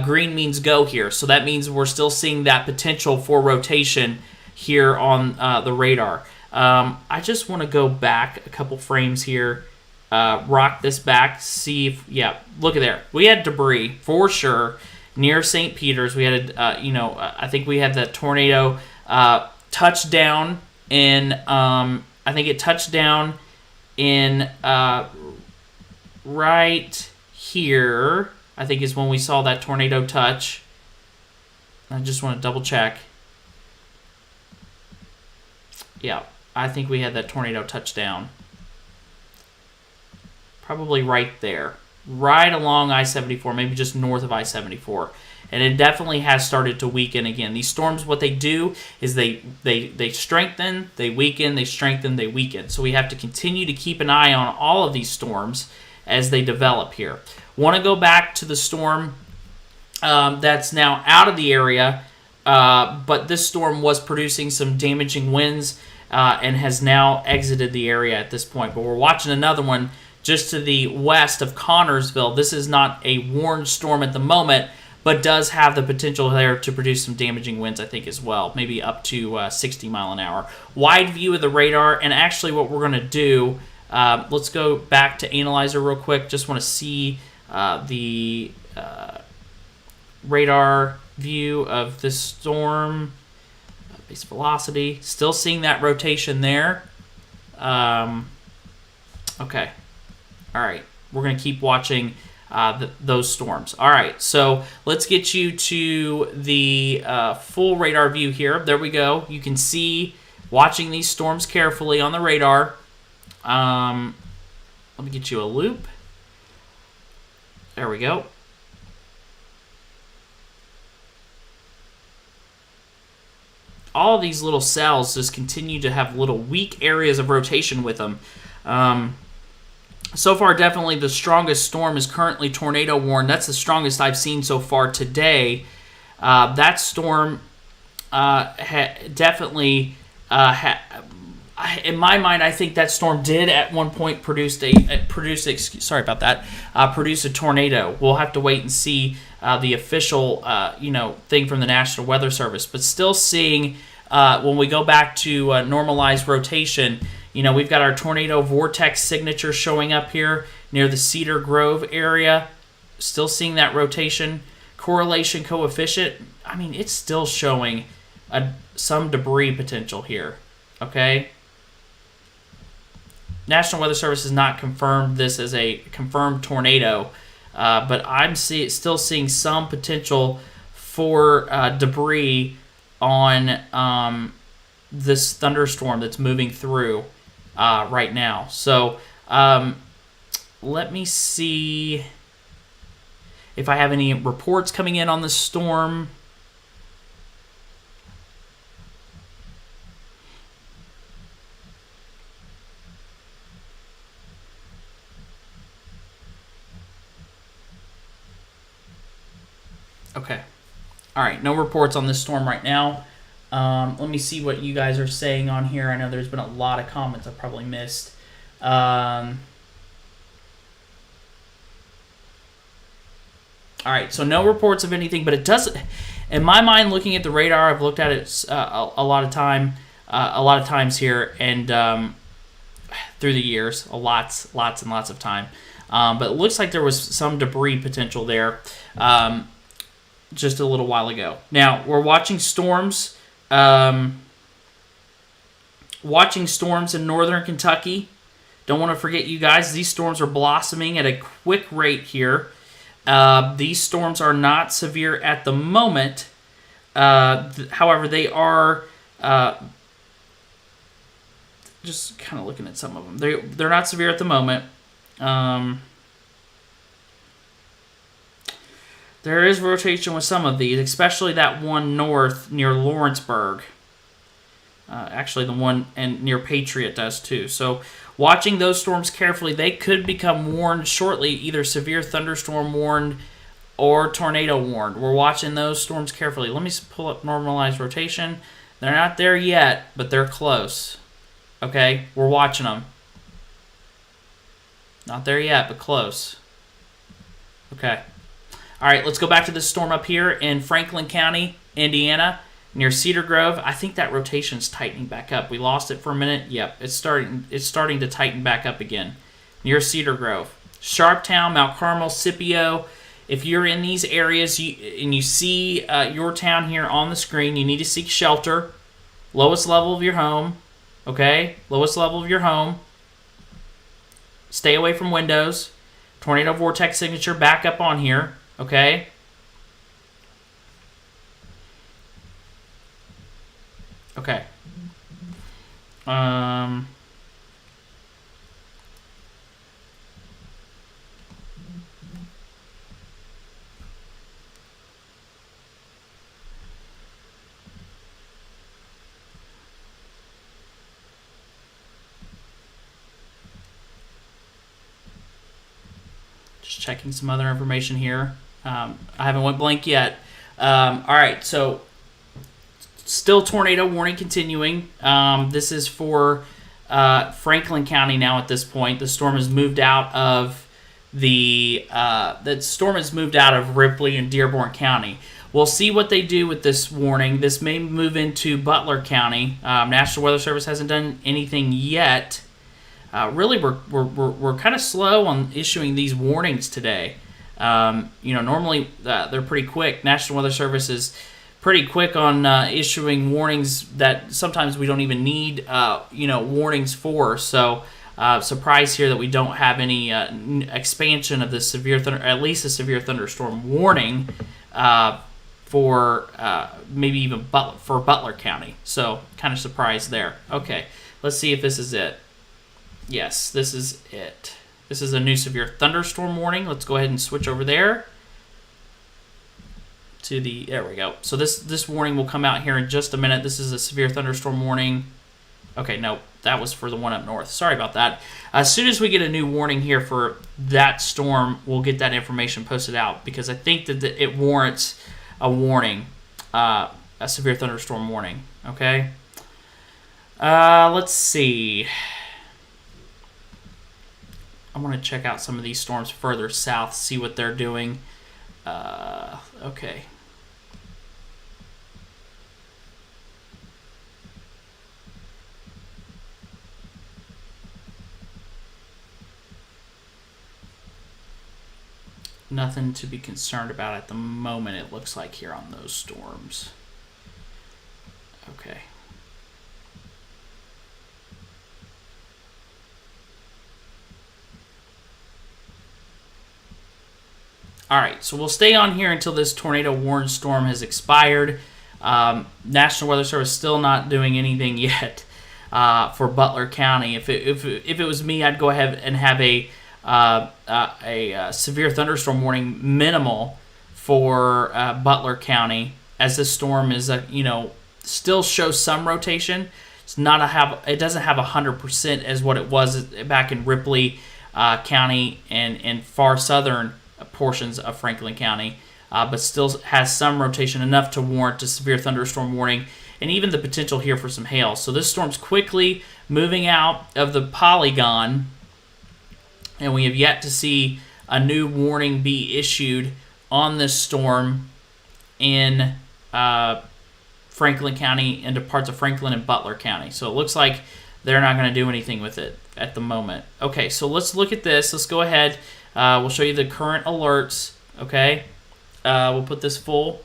green means go here. So that means we're still seeing that potential for rotation here on the radar. I just want to go back a couple frames here. Rock this back, see if, yeah, look at there. We had debris for sure near St. Peters. We had, I think we had that tornado touchdown in, I think it touched down in right here, I think is when we saw that tornado touch. I just want to double check. Yeah, I think we had that tornado touchdown. Probably right there. Right along I-74, maybe just north of I-74. And it definitely has started to weaken again. These storms, what they do is they strengthen, they weaken, they strengthen, they weaken. So we have to continue to keep an eye on all of these storms as they develop here. Want to go back to the storm that's now out of the area, but this storm was producing some damaging winds and has now exited the area at this point. But we're watching another one just to the west of Connorsville. This is not a warned storm at the moment, but does have the potential there to produce some damaging winds, I think, as well. Maybe up to 60 mile an hour. Wide view of the radar, and actually what we're going to do, let's go back to Analyzer real quick. Just want to see the radar view of this storm. Base velocity. Still seeing that rotation there. Okay. All right, we're going to keep watching those storms. All right, so let's get you to the full radar view here. There we go. You can see, watching these storms carefully on the radar. Let me get you a loop. There we go. All of these little cells just continue to have little weak areas of rotation with them. So far, definitely the strongest storm is currently tornado warned. That's the strongest I've seen so far today. That storm definitely, in my mind, I think that storm did at one point produce a tornado. We'll have to wait and see the official, thing from the National Weather Service. But still seeing, when we go back to normalized rotation, we've got our tornado vortex signature showing up here near the Cedar Grove area. Still seeing that rotation. Correlation coefficient, I mean, it's still showing some debris potential here. Okay? National Weather Service has not confirmed this as a confirmed tornado, but I'm still seeing some potential for debris on this thunderstorm that's moving through right now. So let me see if I have any reports coming in on this storm. Okay. All right, no reports on this storm right now. Let me see what you guys are saying on here. I know there's been a lot of comments I probably missed. All right, so no reports of anything, but it doesn't. In my mind, looking at the radar, I've looked at it a lot of times here, and through the years, lots and lots of time. But it looks like there was some debris potential there. just a little while ago. Now, we're watching storms. Watching storms in northern Kentucky. Don't want to forget, you guys, these storms are blossoming at a quick rate here. These storms are not severe at the moment. However, they are... just kind of looking at some of them. They're not severe at the moment. There is rotation with some of these, especially that one north near Lawrenceburg. Actually, the one near Patriot does too. So, watching those storms carefully, they could become warned shortly, either severe thunderstorm warned or tornado warned. We're watching those storms carefully. Let me pull up normalized rotation. They're not there yet, but they're close. Okay, we're watching them. Not there yet, but close. Okay. All right, let's go back to this storm up here in Franklin County, Indiana, near Cedar Grove. I think that rotation's tightening back up. We lost it for a minute. Yep, it's starting to tighten back up again. Near Cedar Grove. Sharptown, Mount Carmel, Scipio. If you're in these areas and you see your town here on the screen, you need to seek shelter. Lowest level of your home. Okay? Lowest level of your home. Stay away from windows. Tornado vortex signature back up on here. Okay? Okay. Just checking some other information here. I haven't went blank yet. All right, so still tornado warning continuing. This is for Franklin County now at this point. The storm has moved out of Ripley and Dearborn County. We'll see what they do with this warning. This may move into Butler County. National Weather Service hasn't done anything yet. Really, we're kind of slow on issuing these warnings today. Normally they're pretty quick. National Weather Service is pretty quick on issuing warnings that sometimes we don't even need, warnings for. So, surprised here that we don't have any expansion of the at least a severe thunderstorm warning for maybe even for Butler County. So, kind of surprised there. Okay, let's see if this is it. Yes, this is it. This is a new severe thunderstorm warning. Let's go ahead and switch over there to there we go. So this warning will come out here in just a minute. This is a severe thunderstorm warning. Okay, no, that was for the one up north. Sorry about that. As soon as we get a new warning here for that storm, we'll get that information posted out because I think that it warrants a warning, a severe thunderstorm warning. Okay. Let's see. I want to check out some of these storms further south, see what they're doing. Okay. Nothing to be concerned about at the moment, it looks like, here on those storms. Okay. All right, so we'll stay on here until this tornado warned storm has expired. National Weather Service still not doing anything yet for Butler County. If it was me, I'd go ahead and have a severe thunderstorm warning minimal for Butler County, as this storm is still shows some rotation. It doesn't have 100% as what it was back in Ripley County and far southern portions of Franklin County, but still has some rotation, enough to warrant a severe thunderstorm warning and even the potential here for some hail. So this storm's quickly moving out of the polygon, and we have yet to see a new warning be issued on this storm in Franklin County into parts of Franklin and Butler County. So it looks like they're not going to do anything with it at the moment. Okay, so let's look at this. Let's go ahead. We'll show you the current alerts, okay? We'll put this full.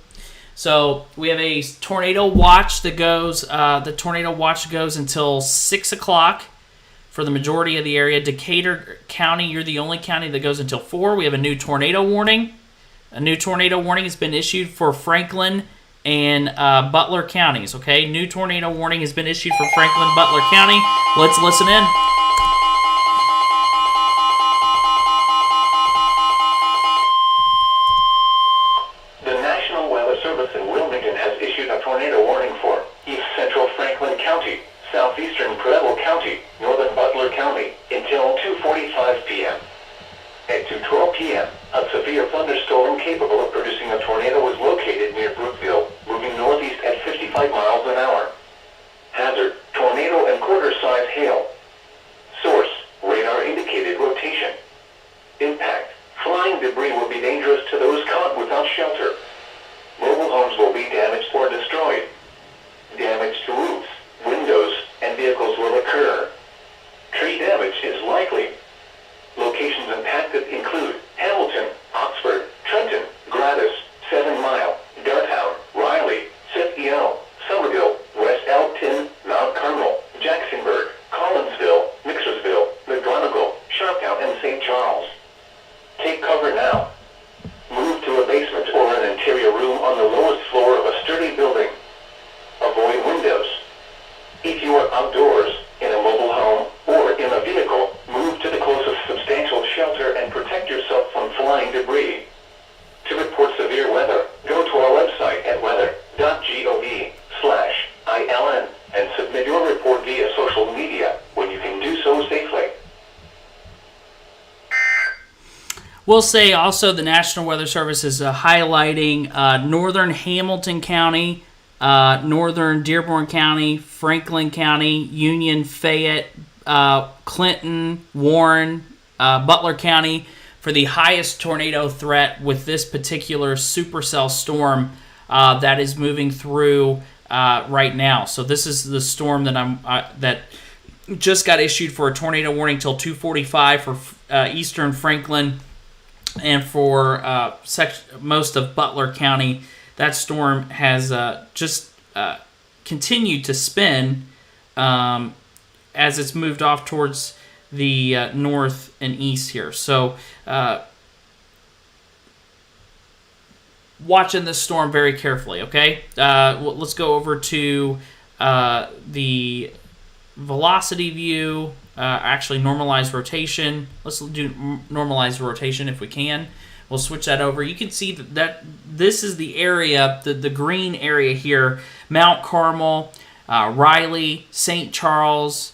So we have a tornado watch that goes. The tornado watch goes until 6 o'clock for the majority of the area. Decatur County, you're the only county that goes until 4. We have a new tornado warning. A new tornado warning has been issued for Franklin and Butler counties. Okay, new tornado warning has been issued for Franklin, Butler County. Let's listen in. The National Weather Service in Wilmington has issued a tornado warning for East Central Franklin County, Southeastern Preble County, Northern Butler County until 2:45 p.m. At 2:12 p.m., a severe thunderstorm capable of producing a tornado was located near Brookville, moving northeast at 55 miles an hour. Hazard, tornado and quarter-size hail. Source, radar indicated rotation. Impact, flying debris will be dangerous to those caught without shelter. Mobile homes will be damaged or destroyed. Damage to roofs, windows, and vehicles will occur. Tree damage is likely. Locations impacted include Hamilton, Oxford, Trenton, Gladys, 7 Mile, Darttown, Riley, Scipio, Somerville, West Elkton, Mount Carmel, Jacksonburg, Collinsville, Mixersville, McGonigal, Sharptown, and St. Charles. Take cover now. Move to a basement or an interior room on the lowest floor of a sturdy building. Avoid windows. If you are outdoors, in a mobile home, or in a vehicle, move to the closest substantial shelter and protect yourself from flying debris. To report severe weather, go to our website at weather.gov/ILN and submit your report via social media when you can do so safely. We'll say also the National Weather Service is highlighting northern Hamilton County, northern Dearborn County, Franklin County, Union, Fayette, Clinton, Warren, Butler County for the highest tornado threat with this particular supercell storm that is moving through right now. So this is the storm that that just got issued for a tornado warning till 2:45 for eastern Franklin and for most of Butler County. That storm has just continued to spin as it's moved off towards the north and east here. So watching this storm very carefully, okay? Let's go over to the velocity view, actually normalized rotation. Let's do normalized rotation if we can. We'll switch that over. You can see that this is the area, the green area here, Mount Carmel, Riley, St. Charles,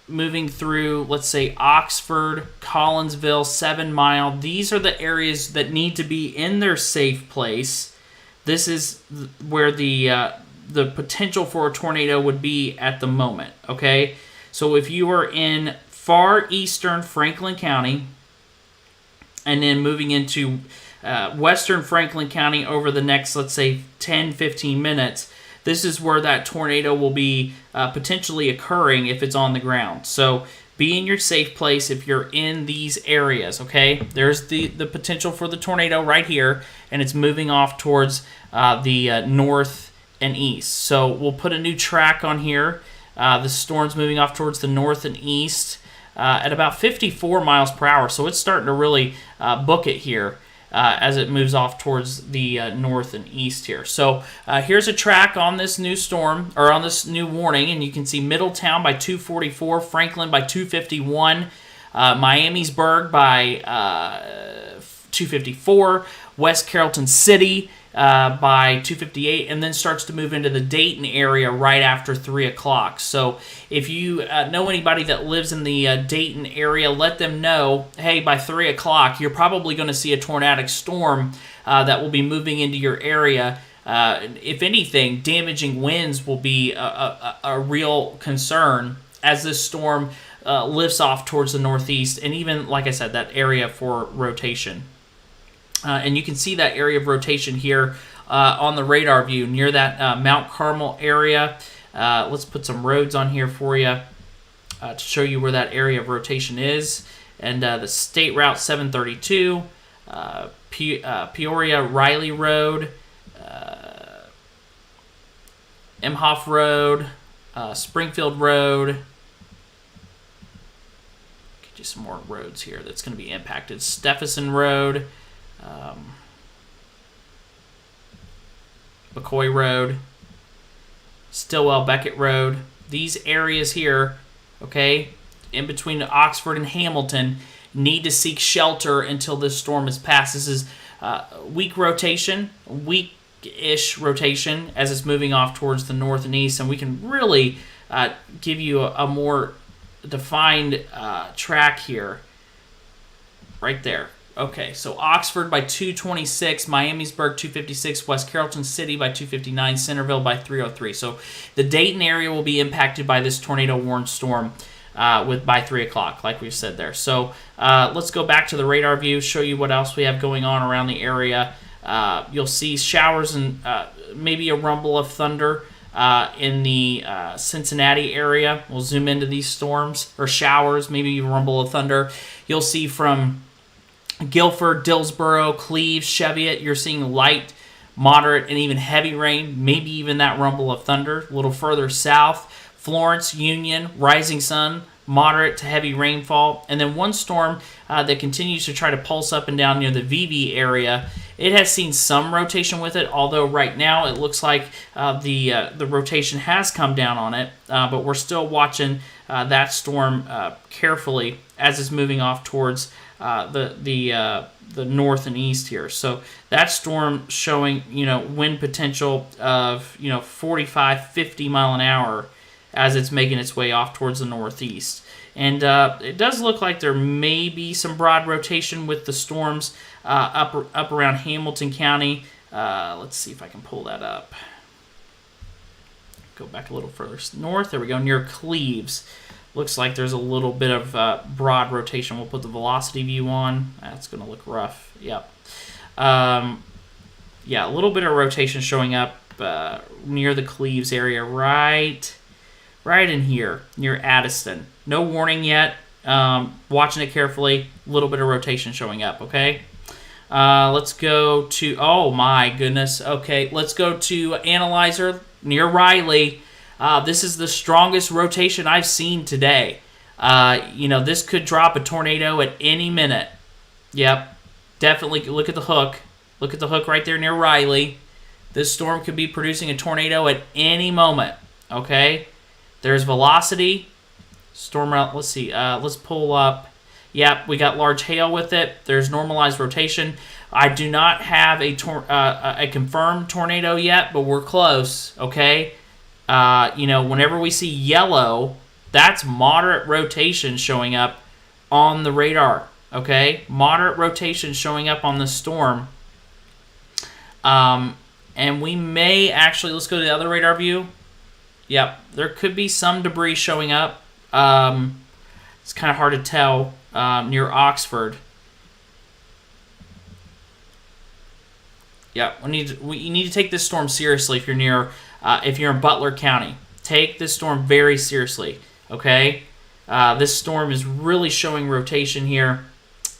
moving through, let's say, Oxford, Collinsville, 7 Mile. These are the areas that need to be in their safe place. This is where the potential for a tornado would be at the moment, okay? So if you are in far eastern Franklin County, and then moving into western Franklin County over the next, let's say, 10, 15 minutes, this is where that tornado will be potentially occurring if it's on the ground. So be in your safe place if you're in these areas, okay? There's the potential for the tornado right here, and it's moving off towards the north and east. So we'll put a new track on here. The storm's moving off towards the north and east at about 54 miles per hour. So it's starting to really book it here as it moves off towards the north and east here. So here's a track on this new storm, or on this new warning, and you can see Middletown by 244, Franklin by 251, Miamisburg by 254, West Carrollton City by 258, and then starts to move into the Dayton area right after 3 o'clock. So if you know anybody that lives in the Dayton area, let them know, hey, by 3 o'clock, you're probably going to see a tornadic storm that will be moving into your area. If anything, damaging winds will be a real concern as this storm lifts off towards the northeast, and even, like I said, that area for rotation. And you can see that area of rotation here on the radar view near that Mount Carmel area. Let's put some roads on here for you to show you where that area of rotation is. And the State Route 732, Peoria Riley Road, Imhoff Road, Springfield Road. Get you some more roads here that's going to be impacted. Stephenson Road, McCoy Road, Stillwell Beckett Road. These areas here, okay, in between Oxford and Hamilton, need to seek shelter until this storm is past. This is weak rotation, weak-ish rotation as it's moving off towards the north and east, and we can really give you a more defined track here, right there. Okay, so Oxford by 226, Miamisburg 256, West Carrollton City by 259, Centerville by 303. So the Dayton area will be impacted by this tornado-warned storm by 3 o'clock, like we've said there. So let's go back to the radar view, show you what else we have going on around the area. You'll see showers and maybe a rumble of thunder in the Cincinnati area. We'll zoom into these storms, or showers, maybe a rumble of thunder. You'll see from Guilford, Dillsboro, Cleves, Cheviot, you're seeing light, moderate, and even heavy rain, maybe even that rumble of thunder. A little further south, Florence, Union, Rising Sun, moderate to heavy rainfall. And then one storm that continues to try to pulse up and down near the VV area. It has seen some rotation with it, although right now it looks like the rotation has come down on it. But we're still watching that storm carefully as it's moving off towards the north and east here. So that storm showing, wind potential of, 45, 50 mile an hour as it's making its way off towards the northeast. And it does look like there may be some broad rotation with the storms up around Hamilton County. Let's see if I can pull that up. Go back a little further north. There we go, near Cleves. Looks like there's a little bit of broad rotation. We'll put the velocity view on. That's going to look rough. Yep. Yeah, a little bit of rotation showing up near the Cleves area, right in here, near Addiston. No warning yet. Watching it carefully. A little bit of rotation showing up, okay? Let's go to, oh my goodness. Okay, let's go to Analyzer near Riley. This is the strongest rotation I've seen today. This could drop a tornado at any minute. Yep, definitely look at the hook. Look at the hook right there near Riley. This storm could be producing a tornado at any moment, okay? There's velocity. Storm route, let's see. Let's pull up. Yep, we got large hail with it. There's normalized rotation. I do not have a confirmed tornado yet, but we're close, okay? Whenever we see yellow, that's moderate rotation showing up on the radar, okay? Moderate rotation showing up on the storm. And we may actually, let's go to the other radar view. Yep, there could be some debris showing up. It's kind of hard to tell near Oxford. Yeah, you need to take this storm seriously if you're in Butler County. Take this storm very seriously, okay? This storm is really showing rotation here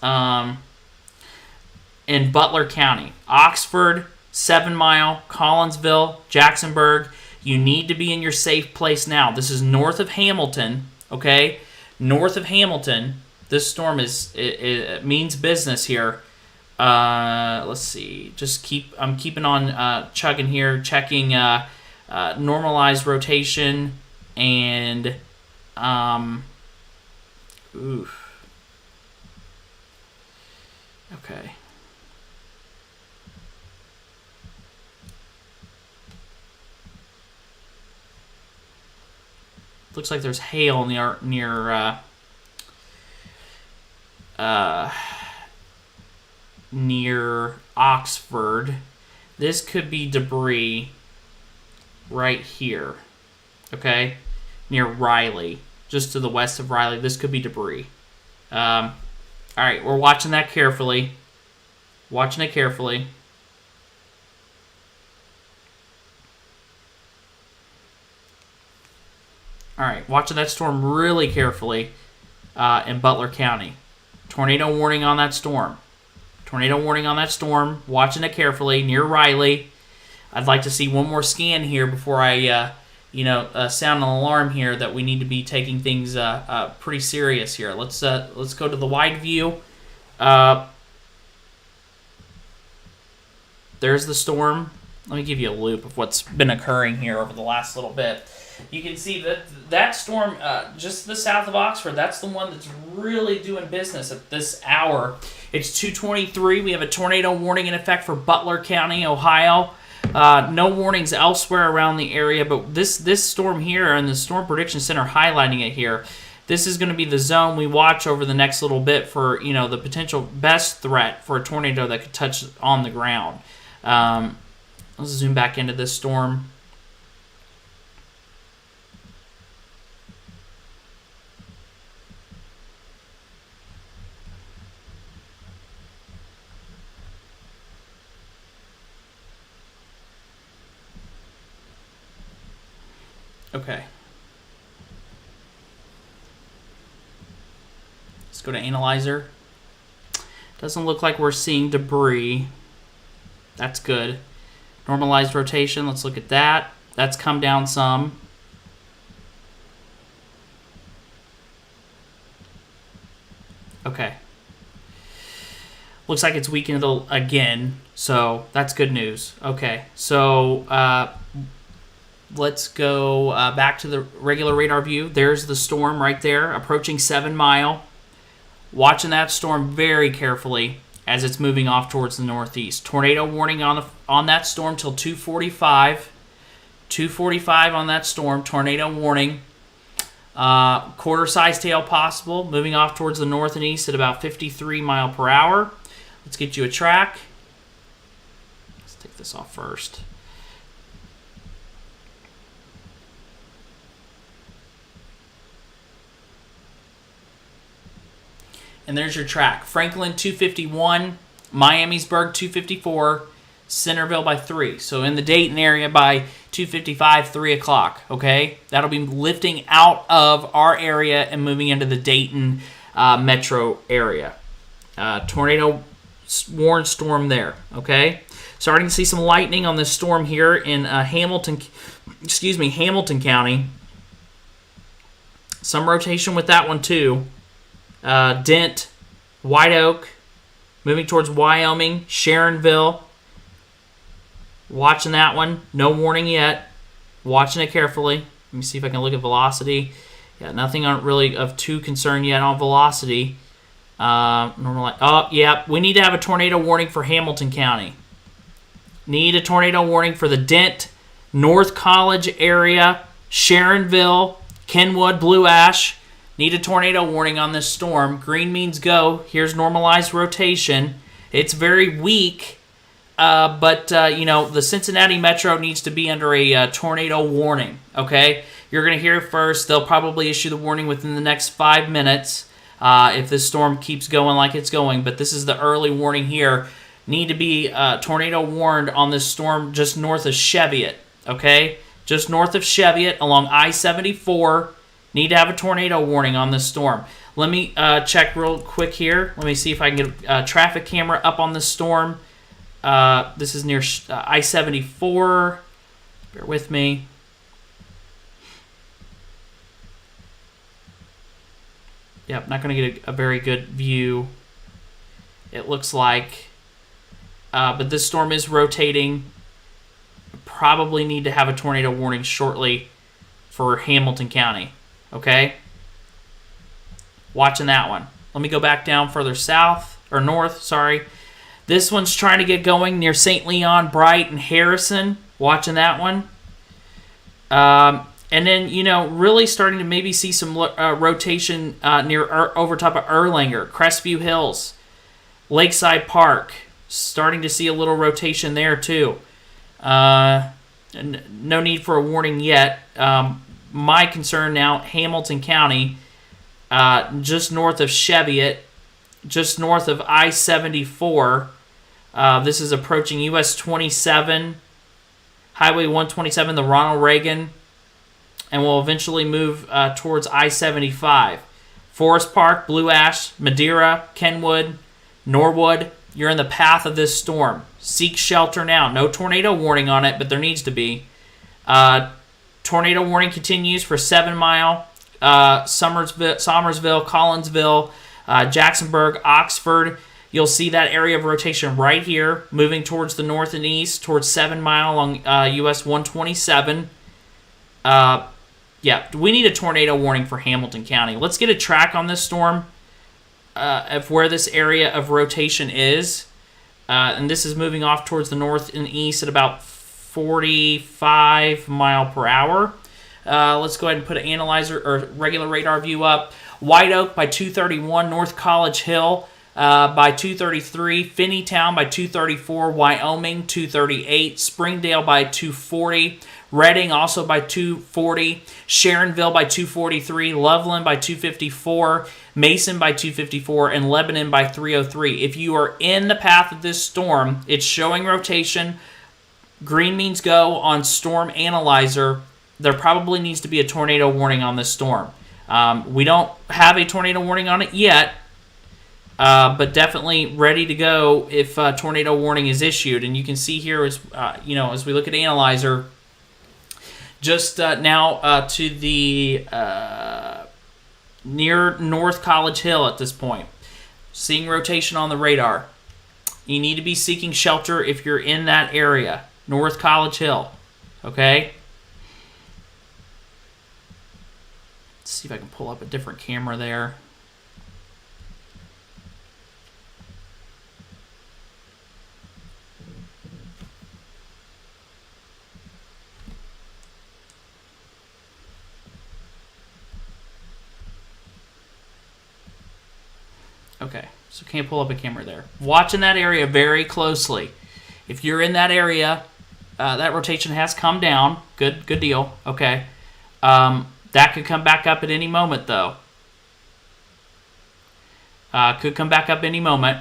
in Butler County. Oxford, 7 Mile, Collinsville, Jacksonburg. You need to be in your safe place now. This is north of Hamilton, okay? North of Hamilton. This storm it means business here. Let's see. I'm keeping on chugging here, checking normalized rotation and okay. Looks like there's hail near Oxford. This could be debris right here, okay, near Riley, just to the west of Riley. This could be debris. All right, we're watching that carefully. Watching it carefully. All right, watching that storm really carefully in Butler County. Tornado warning on that storm. Tornado warning on that storm. Watching it carefully near Riley. I'd like to see one more scan here before I, sound an alarm here that we need to be taking things pretty serious here. Let's go to the wide view. There's the storm. Let me give you a loop of what's been occurring here over the last little bit. You can see that storm just to the south of Oxford, that's the one that's really doing business at this hour. It's 2:23. We have a tornado warning in effect for Butler County, Ohio. No warnings elsewhere around the area, but this storm here, and the Storm Prediction Center highlighting it here, this is going to be the zone we watch over the next little bit for, the potential best threat for a tornado that could touch on the ground. Let's zoom back into this storm. Okay. Let's go to Analyzer. Doesn't look like we're seeing debris. That's good. Normalized rotation, let's look at that. That's come down some. Okay. Looks like it's weakened again, so that's good news. Okay, so let's go back to the regular radar view. There's the storm right there, approaching 7 Mile. Watching that storm very carefully as it's moving off towards the northeast. Tornado warning on that storm till 2:45. 2:45 on that storm. Tornado warning. Quarter-size tail possible. Moving off towards the north and east at about 53 mile per hour. Let's get you a track. Let's take this off first. And there's your track. Franklin 251, Miamisburg 254, Centerville by 3. So in the Dayton area by 2:55, 3 o'clock, okay? That'll be lifting out of our area and moving into the Dayton metro area. Tornado warned storm there, okay? Starting to see some lightning on this storm here in Hamilton County. Some rotation with that one too. Dent, White Oak, moving towards Wyoming, Sharonville. Watching that one. No warning yet. Watching it carefully. Let me see if I can look at velocity. Yeah, nothing really of too concern yet on velocity. We need to have a tornado warning for Hamilton County. Need a tornado warning for the Dent, North College area, Sharonville, Kenwood, Blue Ash. Need a tornado warning on this storm. Green means go. Here's normalized rotation. It's very weak, but the Cincinnati Metro needs to be under a tornado warning, okay? You're going to hear it first. They'll probably issue the warning within the next 5 minutes if this storm keeps going like it's going, but this is the early warning here. Need to be tornado warned on this storm just north of Cheviot, okay? Just north of Cheviot along I-74. Need to have a tornado warning on this storm. Let me check real quick here. Let me see if I can get a traffic camera up on this storm. This is near I-74. Bear with me. Yep, not going to get a very good view, it looks like. But this storm is rotating. Probably need to have a tornado warning shortly for Hamilton County. Okay? Watching that one. Let me go back down further north, sorry. This one's trying to get going near St. Leon, Bright, and Harrison. Watching that one. And then, really starting to maybe see some rotation over top of Erlanger, Crestview Hills, Lakeside Park. Starting to see a little rotation there, too. No need for a warning yet. My concern now, Hamilton County, just north of Cheviot, just north of I-74. This is approaching US 27, Highway 127, the Ronald Reagan, and will eventually move towards I-75. Forest Park, Blue Ash, Madeira, Kenwood, Norwood, you're in the path of this storm. Seek shelter now. No tornado warning on it, but there needs to be. Tornado warning continues for 7 Mile, Somersville, Collinsville, Jacksonburg, Oxford. You'll see that area of rotation right here, moving towards the north and east, towards 7 Mile along US 127. We need a tornado warning for Hamilton County. Let's get a track on this storm of where this area of rotation is. And this is moving off towards the north and east at about 45 mile per hour. Let's go ahead and put an analyzer or regular radar view up. White Oak by 231, North College Hill by 233, Finneytown by 234, Wyoming 238, Springdale by 240, Reading also by 240, Sharonville by 243, Loveland by 254, Mason by 254, and Lebanon by 303. If you are in the path of this storm, it's showing rotation. Green means go on Storm Analyzer. There probably needs to be a tornado warning on this storm. We don't have a tornado warning on it yet, but definitely ready to go if a tornado warning is issued. And you can see here as as we look at Analyzer, just now to the near North College Hill at this point, seeing rotation on the radar. You need to be seeking shelter if you're in that area, North College Hill. Okay. Let's see if I can pull up a different camera there. Okay, so can't pull up a camera there. Watching that area very closely. If you're in that area, that rotation has come down. Good deal. Okay. That could come back up at any moment, though. Could come back up any moment.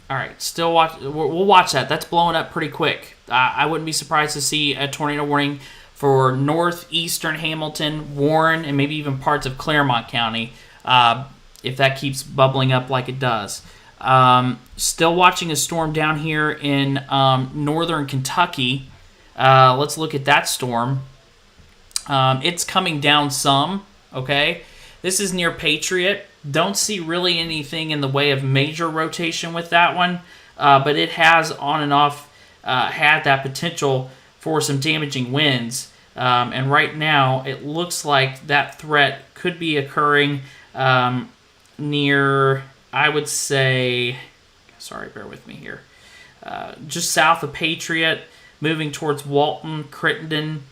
All right, still watch. We'll watch that. That's blowing up pretty quick. I wouldn't be surprised to see a tornado warning for northeastern Hamilton, Warren, and maybe even parts of Claremont County if that keeps bubbling up like it does. Still watching a storm down here in northern Kentucky. Let's look at that storm. It's coming down some. Okay, this is near Patriot. Don't see really anything in the way of major rotation with that one, but it has on and off had that potential for some damaging winds. And right now, it looks like that threat could be occurring near, I would say, sorry, bear with me here, just south of Patriot, moving towards Walton, Crittenden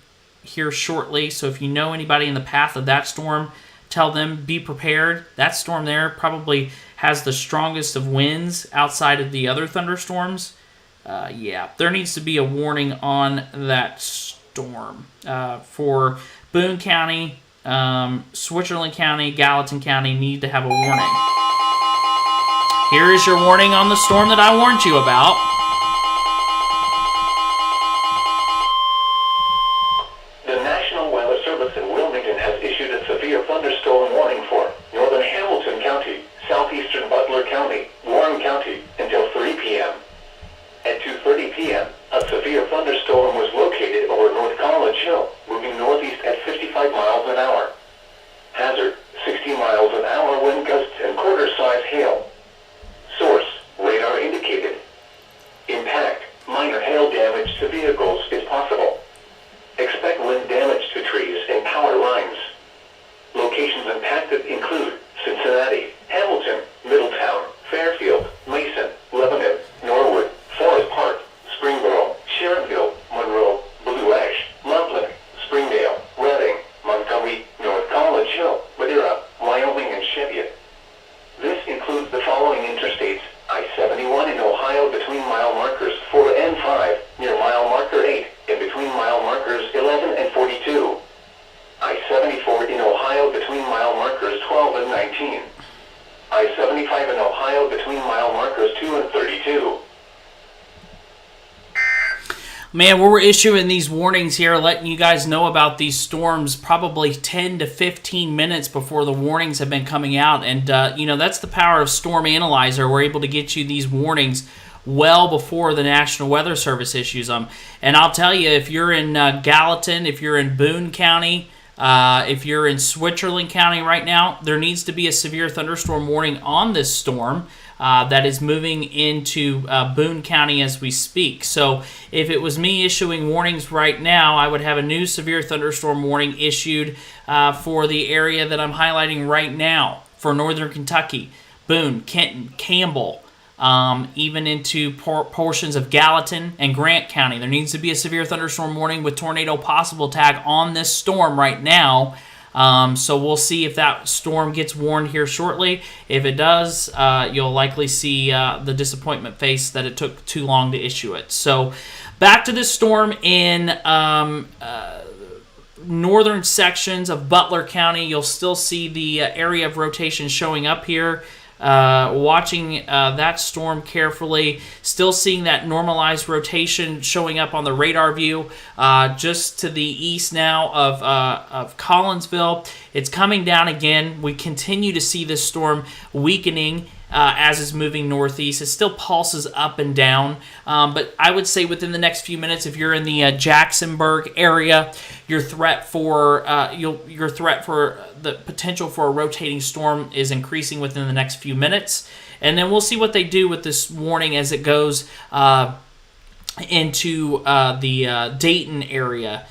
here shortly. So if you know anybody in the path of that storm, tell them be prepared. That storm there probably has the strongest of winds outside of the other thunderstorms. There needs to be a warning on that storm for Boone County, Switzerland County, Gallatin County need to have a warning. Here is your warning on the storm that I warned you about. The National Weather Service in Wilmington has issued a severe thunderstorm warning for northern Hamilton County, southeastern Butler County, Warren County until 3 p.m. At 2:30 p.m., a severe thunderstorm was located over North College Hill, moving northeast at 55 miles an hour. Hazard, 60 miles an hour wind gusts and quarter-size hail. Source, radar indicated. Impact, minor hail damage to vehicles is possible. Expect wind damage to trees and power lines. Locations impacted include Cincinnati, Hamilton, Middletown, Fairfield, Mason, Lebanon, Norwood, Forest Park, Springboro, Sharonville, Monroe, Blue Ash, Loveland, Springdale, Reading, Montgomery, North College Hill, Madera, Wyoming, and Cheviot. This includes the following interstates: I-71 in Ohio between mile markers 4 and 5, near mile marker 8, Man, we're issuing these warnings here, letting you guys know about these storms probably 10 to 15 minutes before the warnings have been coming out. And, that's the power of Storm Analyzer. We're able to get you these warnings well before the National Weather Service issues them. And I'll tell you, if you're in Gallatin, if you're in Boone County, if you're in Switzerland County right now, there needs to be a severe thunderstorm warning on this storm. That is moving into Boone County as we speak. So if it was me issuing warnings right now, I would have a new severe thunderstorm warning issued for the area that I'm highlighting right now for northern Kentucky, Boone, Kenton, Campbell, even into portions of Gallatin and Grant County. There needs to be a severe thunderstorm warning with tornado possible tag on this storm right now. So we'll see if that storm gets warned here shortly. If it does, you'll likely see the disappointment face that it took too long to issue it. So back to this storm in northern sections of Butler County. You'll still see the area of rotation showing up here. Watching that storm carefully, still seeing that normalized rotation showing up on the radar view just to the east now of Collinsville. It's coming down again. We continue to see this storm weakening as it's moving northeast. It still pulses up and down, but I would say within the next few minutes, if you're in the Jacksonburg area, your threat for the potential for a rotating storm is increasing within the next few minutes. And then we'll see what they do with this warning as it goes into the Dayton area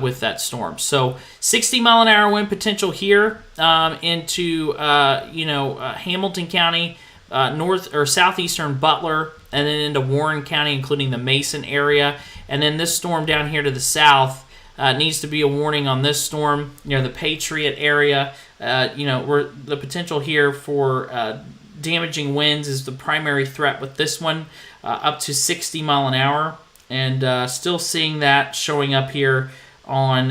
with that storm. So 60-mile-an-hour wind potential here into Hamilton County, north or southeastern Butler, and then into Warren County, including the Mason area. And then this storm down here to the south needs to be a warning on this storm near the Patriot area. Where the potential here for damaging winds is the primary threat with this one, up to 60 mile an hour. And still seeing that showing up here on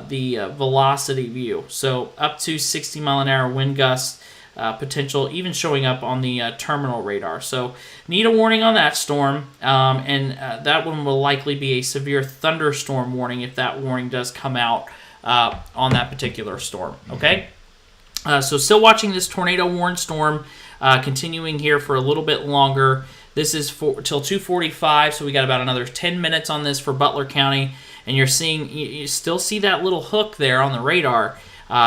the velocity view. So up to 60 mile an hour wind gust potential, even showing up on the terminal radar. So need a warning on that storm, and that one will likely be a severe thunderstorm warning if that warning does come out on that particular storm. Okay? So still watching this tornado warned storm continuing here for a little bit longer. This is till 2:45, so we got about another 10 minutes on this for Butler County. And you still see that little hook there on the radar,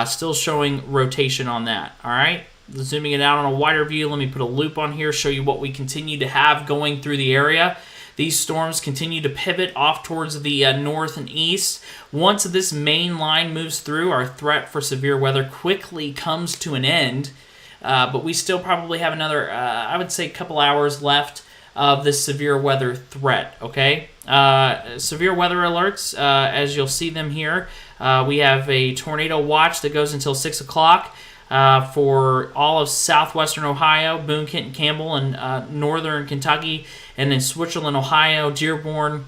still showing rotation on that. All right, zooming it out on a wider view, let me put a loop on here, show you what we continue to have going through the area. These storms continue to pivot off towards the north and east. Once this main line moves through, our threat for severe weather quickly comes to an end. But we still probably have another, I would say, couple hours left of this severe weather threat, okay? Severe weather alerts, as you'll see them here. We have a tornado watch that goes until 6 o'clock for all of southwestern Ohio, Boone, Kenton, Campbell, and northern Kentucky, and then Switzerland, Ohio, Dearborn,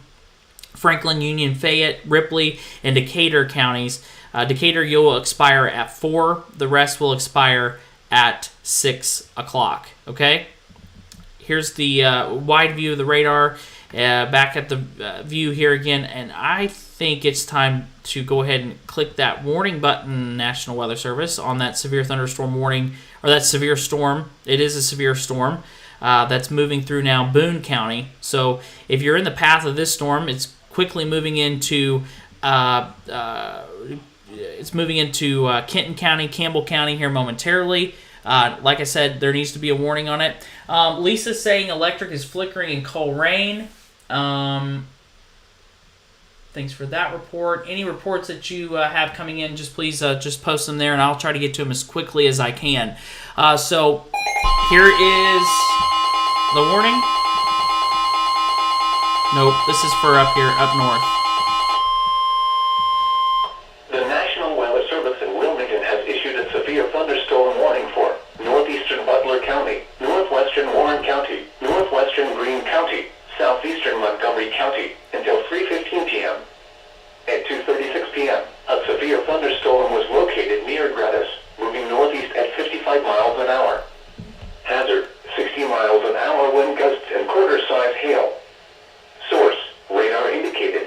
Franklin, Union, Fayette, Ripley, and Decatur counties. Decatur, you'll expire at 4. The rest will expire at 6 o'clock, okay? Here's the wide view of the radar, back at the view here again, and I think it's time to go ahead and click that warning button, National Weather Service, on that severe thunderstorm warning, or that severe storm. It is a severe storm that's moving through now Boone County. So if you're in the path of this storm, it's quickly moving into Kenton County, Campbell County here momentarily. Like I said, there needs to be a warning on it. Lisa's saying electric is flickering in Coleraine. Thanks for that report. Any reports that you have coming in, just please just post them there, and I'll try to get to them as quickly as I can. So here is the warning. Nope, this is for up here, up north. The National Weather Service in Wilmington has issued a severe thunderstorm warning for northeastern Butler County, northwestern Warren County, northwestern Greene County, southeastern Montgomery County until 3:15 p.m. At 2:36 p.m., a severe thunderstorm was located near Gradus, moving northeast at 55 miles an hour. Hazard, 60 miles an hour wind gusts and quarter-size hail. Source, radar indicated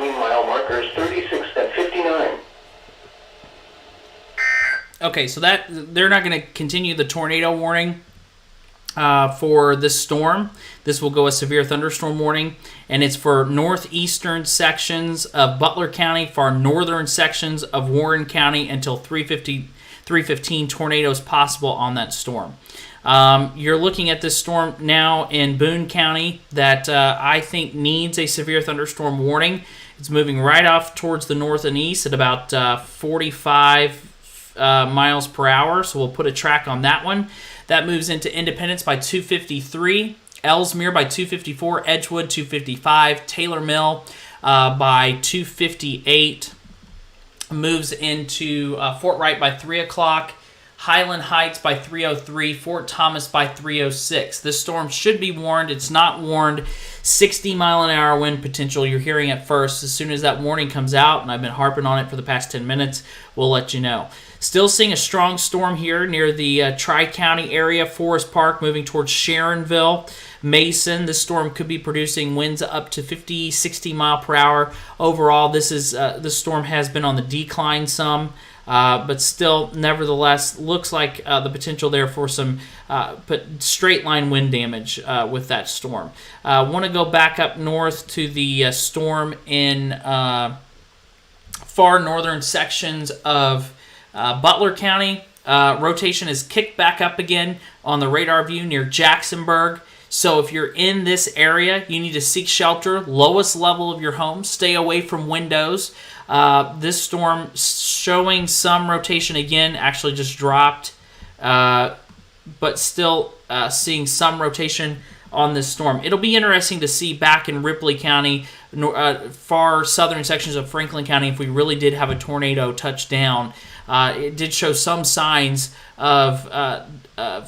between mile markers 36 and 59. Okay, so that they're not going to continue the tornado warning for this storm. This will go a severe thunderstorm warning, and it's for northeastern sections of Butler County, far northern sections of Warren County until 3:15 tornadoes possible on that storm. You're looking at this storm now in Boone County that I think needs a severe thunderstorm warning. It's moving right off towards the north and east at about 45 miles per hour, so we'll put a track on that one. That moves into Independence by 253, Ellesmere by 254, Edgewood 255, Taylor Mill by 258, moves into Fort Wright by 3 o'clock, Highland Heights by 3:03, Fort Thomas by 3:06. This storm should be warned. It's not warned. 60-mile-an-hour wind potential. You're hearing it first. As soon as that warning comes out, and I've been harping on it for the past 10 minutes, we'll let you know. Still seeing a strong storm here near the Tri-County area. Forest Park moving towards Sharonville. Mason, this storm could be producing winds up to 50, 60 mile per hour. Overall, this storm has been on the decline some. But still, nevertheless, looks like the potential there for some straight line wind damage with that storm. Want to go back up north to the storm in far northern sections of Butler County. Rotation is kicked back up again on the radar view near Jacksonburg. So if you're in this area, you need to seek shelter, lowest level of your home, stay away from windows. This storm showing some rotation again, actually just dropped, but still seeing some rotation on this storm. It'll be interesting to see back in Ripley County, far southern sections of Franklin County, if we really did have a tornado touch down. It did show some signs of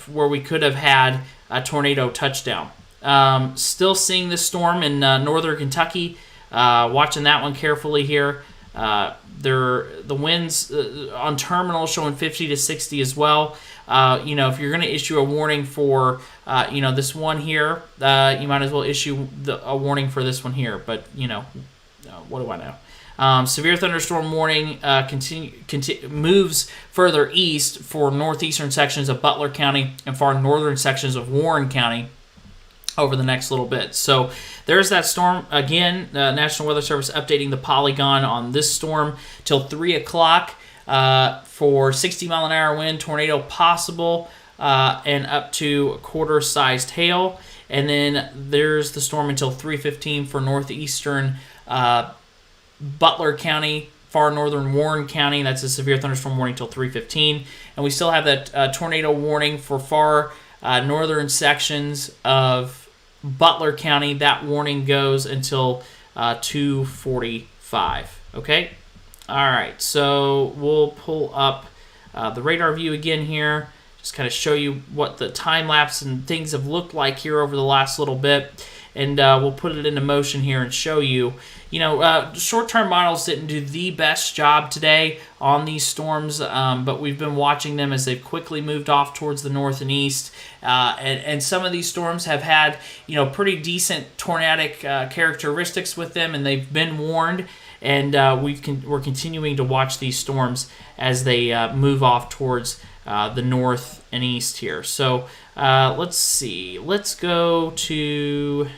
where we could have had a tornado touchdown. Still seeing this storm in northern Kentucky. Watching that one carefully here. The winds on terminal showing 50 to 60 as well. If you're going to issue a warning for this one here, you might as well issue a warning for this one here. But what do I know? Severe thunderstorm warning moves further east for northeastern sections of Butler County and far northern sections of Warren County over the next little bit. So there's that storm. Again, National Weather Service updating the polygon on this storm till 3 o'clock for 60-mile-an-hour wind, tornado possible, and up to quarter-sized hail. And then there's the storm until 3:15 for northeastern Butler County, far northern Warren County. That's a severe thunderstorm warning till 3:15. And we still have that tornado warning for far northern sections of Butler County. That warning goes until 2:45. Okay? All right, so we'll pull up the radar view again here. Just kind of show you what the time lapse and things have looked like here over the last little bit. And we'll put it into motion here and show you. Short-term models didn't do the best job today on these storms, but we've been watching them as they've quickly moved off towards the north and east. And some of these storms have had, pretty decent tornadic characteristics with them, and they've been warned. And we're continuing to watch these storms as they move off towards the north and east here. So let's see. Let's go to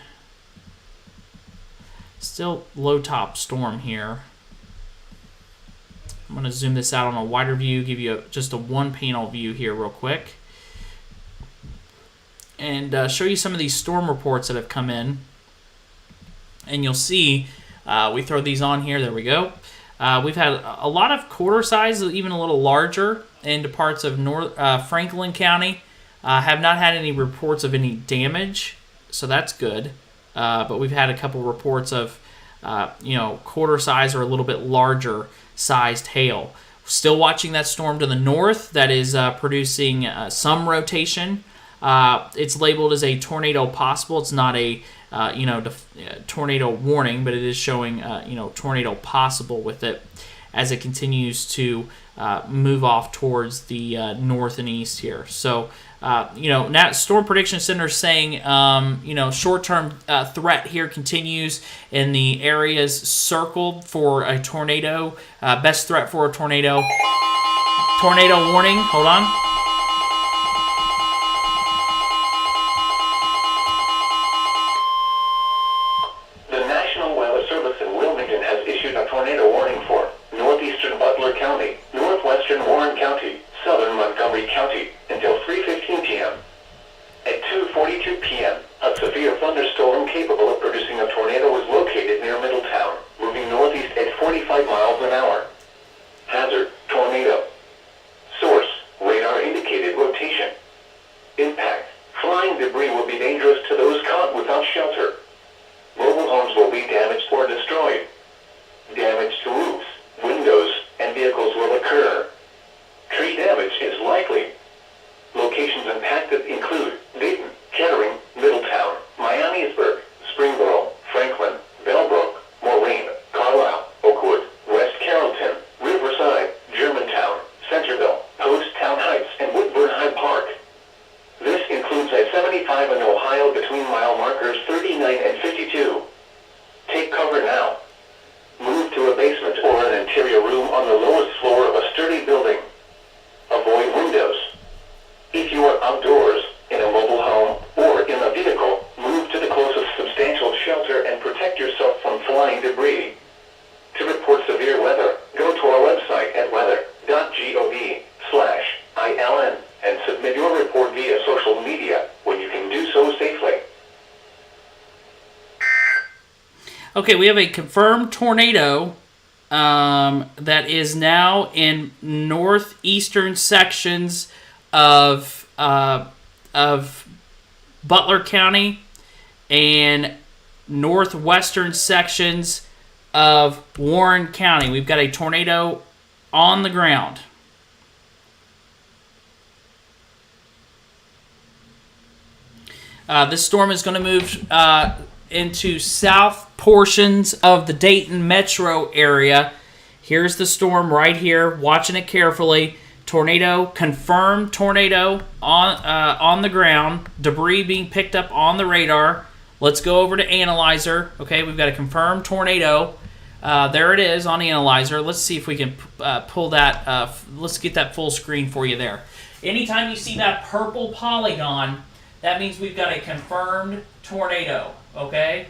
still low top storm here. I'm going to zoom this out on a wider view, give you just a one panel view here real quick, and show you some of these storm reports that have come in. And you'll see we throw these on here. There we go. We've had a lot of quarter size, even a little larger, into parts of Franklin County. Have not had any reports of any damage, so that's good. But we've had a couple reports of, quarter size or a little bit larger sized hail. Still watching that storm to the north that is producing some rotation. It's labeled as a tornado possible. It's not a tornado warning, but it is showing tornado possible with it. as it continues to move off towards the north and east here. So, now Storm Prediction Center is saying, short-term threat here continues in the areas circled for a tornado. Best threat for a tornado. Tornado warning. Hold on. The National Weather Service in Wilmington has issued a tornado warning for northeastern Butler County, northwestern Warren County, southern Montgomery County until 3:15 p.m. At 2:42 p.m., a severe thunderstorm capable of producing a tornado was located near Middletown, moving northeast at 45 miles an hour. Hazard: tornado. Source: radar indicated rotation. Impact: flying debris will be dangerous to those caught without shelter. Mobile homes will be damaged or destroyed. Damage to roofs, windows, and vehicles will occur. Tree damage is likely. Locations impacted include Dayton, Kettering, Middletown, Miamisburg, Springboro, Franklin, Bellbrook, Moraine, Carlisle, Oakwood, West Carrollton, Riverside, Germantown, Centerville, Poasttown Heights, and Woodburn Hyde Park. This includes I-75 in Ohio between mile markers 39 and 52. Take cover now. Move to a basement or an interior room on the lowest floor of a sturdy building. Avoid windows. If you are outdoors, in a mobile home, or in a vehicle, move to the closest substantial shelter and protect yourself from flying debris. To report severe weather, go to our website at weather.gov/ILN and submit your report via social media when you can do so safely. Okay, we have a confirmed tornado that is now in northeastern sections of Butler County and northwestern sections of Warren County. We've got a tornado on the ground. This storm is going to move into south portions of the Dayton metro area. Here's the storm right here. Watching it carefully. Tornado, confirmed tornado on the ground. Debris being picked up on the radar. Let's go over to Analyzer. Okay, we've got a confirmed tornado. There it is on Analyzer. Let's see if we can pull that. Let's get that full screen for you there. Anytime you see that purple polygon, that means we've got a confirmed tornado. Okay,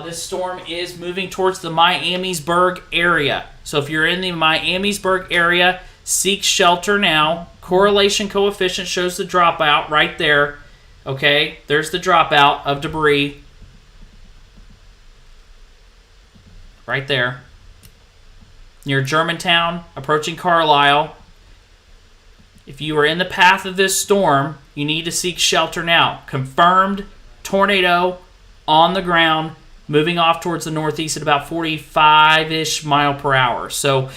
this storm is moving towards the Miamisburg area. So if you're in the Miamisburg area, seek shelter now. Correlation coefficient shows the dropout right there. Okay, there's the dropout of debris. Right there. Near Germantown, approaching Carlisle. If you are in the path of this storm, you need to seek shelter now. Confirmed tornado on the ground, moving off towards the northeast at about 45-ish mile per hour. So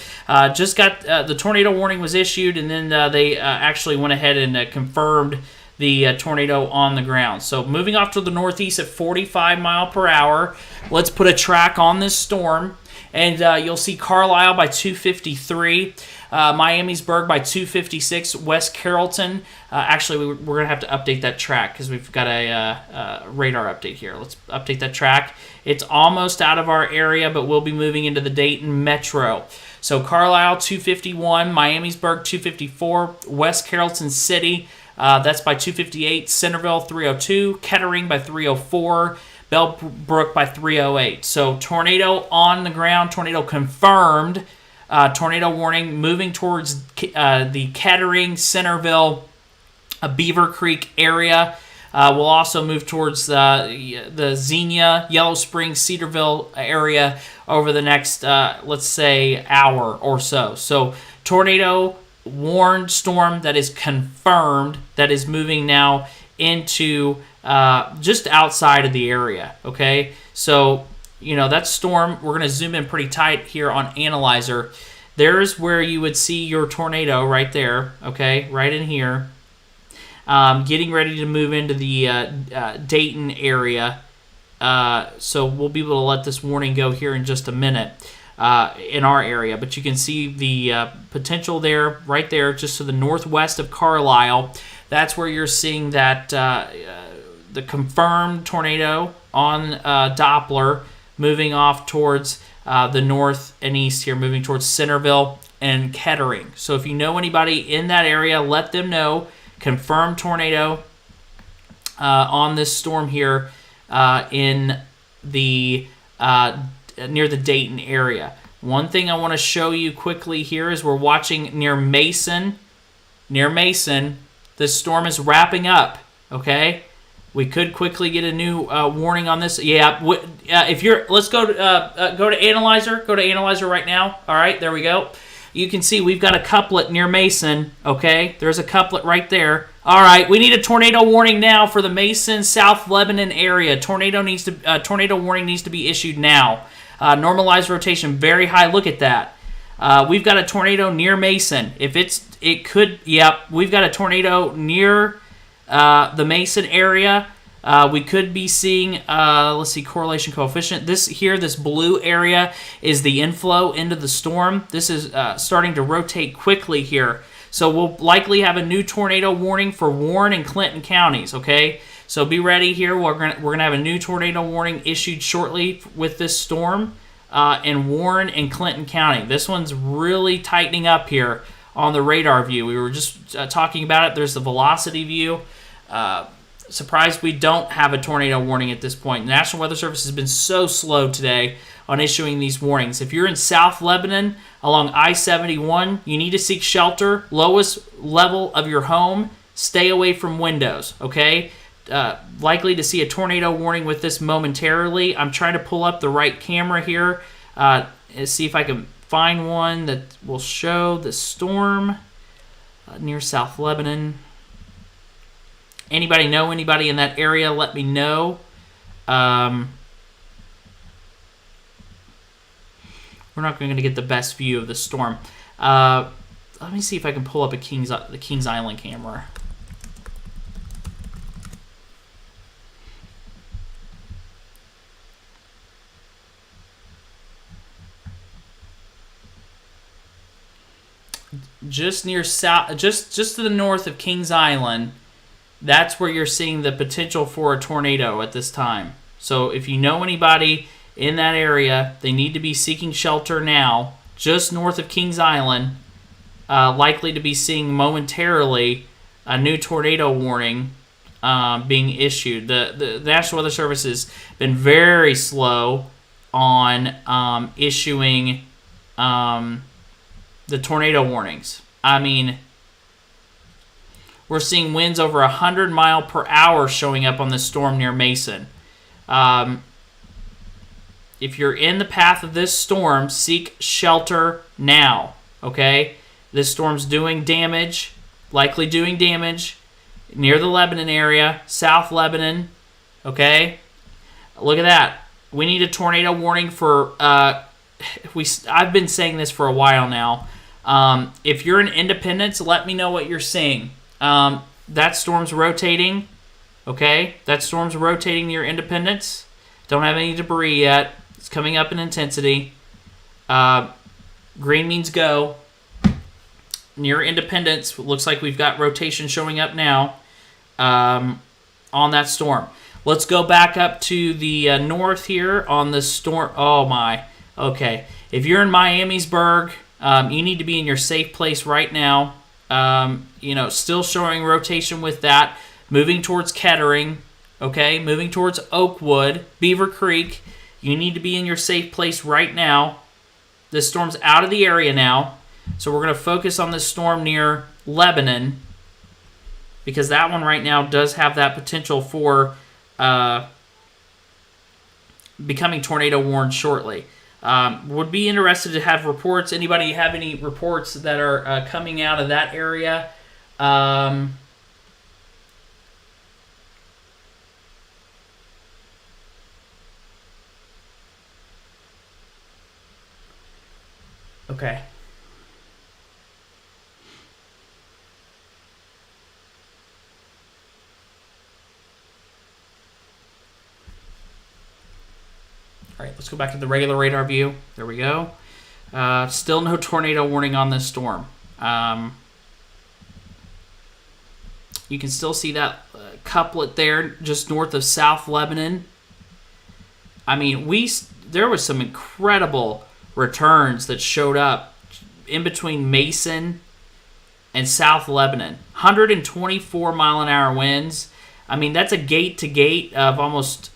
just got the tornado warning was issued, and then they actually went ahead and confirmed the tornado on the ground. So moving off to the northeast at 45 mile per hour. Let's put a track on this storm, and you'll see Carlisle by 253. Miamisburg by 256, West Carrollton. Actually, we're going to have to update that track because we've got a radar update here. Let's update that track. It's almost out of our area, but we'll be moving into the Dayton metro. So Carlisle 251, Miamisburg 254, West Carrollton City, that's by 258, Centerville 302, Kettering by 304, Bellbrook by 308. So tornado on the ground, tornado confirmed. Tornado warning moving towards the Kettering, Centerville, Beaver Creek area. We'll also move towards the Xenia, Yellow Springs, Cedarville area over the next, let's say, hour or so. So tornado warned storm that is confirmed, that is moving now into just outside of the area. Okay, so that storm, we're going to zoom in pretty tight here on Analyzer. There's where you would see your tornado right there, okay, right in here. Getting ready to move into the Dayton area. So we'll be able to let this warning go here in just a minute. in our area. But you can see the potential there, right there, just to the northwest of Carlisle. That's where you're seeing that the confirmed tornado on Doppler moving off towards the north and east here, moving towards Centerville and Kettering. So if you know anybody in that area, let them know. Confirmed tornado on this storm here in the near the Dayton area. One thing I want to show you quickly here is we're watching near Mason. Near Mason, this storm is wrapping up. Okay, we could quickly get a new warning on this. Yeah, if you're, let's go to Analyzer. Go to Analyzer right now. All right, there we go. You can see we've got a couplet near Mason, okay? There's a couplet right there. All right, we need a tornado warning now for the Mason, South Lebanon area. Tornado warning needs to be issued now. Normalized rotation, very high. Look at that. We've got a tornado near Mason. We've got a tornado near the Mason area. We could be seeing, let's see, correlation coefficient. This blue area is the inflow into the storm. This is starting to rotate quickly here. So we'll likely have a new tornado warning for Warren and Clinton counties, okay? So be ready here. We're gonna have a new tornado warning issued shortly with this storm in Warren and Clinton County. This one's really tightening up here on the radar view. We were just talking about it. There's the velocity view. Surprised we don't have a tornado warning at this point. The National Weather Service has been so slow today on issuing these warnings. If you're in South Lebanon along I-71, you need to seek shelter. Lowest level of your home, stay away from windows, okay? Likely to see a tornado warning with this momentarily. I'm trying to pull up the right camera here and see if I can find one that will show the storm near South Lebanon. Anybody know anybody in that area? Let me know. We're not going to get the best view of the storm. Let me see if I can pull up the Kings Island camera. Just near south, just to the north of Kings Island. That's where you're seeing the potential for a tornado at this time. So if you know anybody in that area, they need to be seeking shelter now. Just north of Kings Island, likely to be seeing momentarily a new tornado warning being issued. The National Weather Service has been very slow on issuing the tornado warnings. I mean, we're seeing winds over 100 miles per hour showing up on this storm near Mason. If you're in the path of this storm, seek shelter now, okay? This storm's doing damage, likely doing damage near the Lebanon area, South Lebanon, okay? Look at that. We need a tornado warning for, I've been saying this for a while now. If you're in Independence, let me know what you're seeing. That storm's rotating, okay? That storm's rotating near Independence. Don't have any debris yet. It's coming up in intensity. Green means go. Near Independence, looks like we've got rotation showing up now on that storm. Let's go back up to the north here on the storm. Oh, my. Okay. If you're in Miamisburg, you need to be in your safe place right now. Still showing rotation with that. Moving towards Kettering, okay? Moving towards Oakwood, Beaver Creek. You need to be in your safe place right now. This storm's out of the area now. So we're going to focus on this storm near Lebanon because that one right now does have that potential for becoming tornado warned shortly. Would be interested to have reports. Anybody have any reports that are coming out of that area? Okay. All right, let's go back to the regular radar view. There we go. Still no tornado warning on this storm. You can still see that couplet there just north of South Lebanon. I mean, there was some incredible returns that showed up in between Mason and South Lebanon. 124 mile an hour winds. I mean, that's a gate to gate of almost.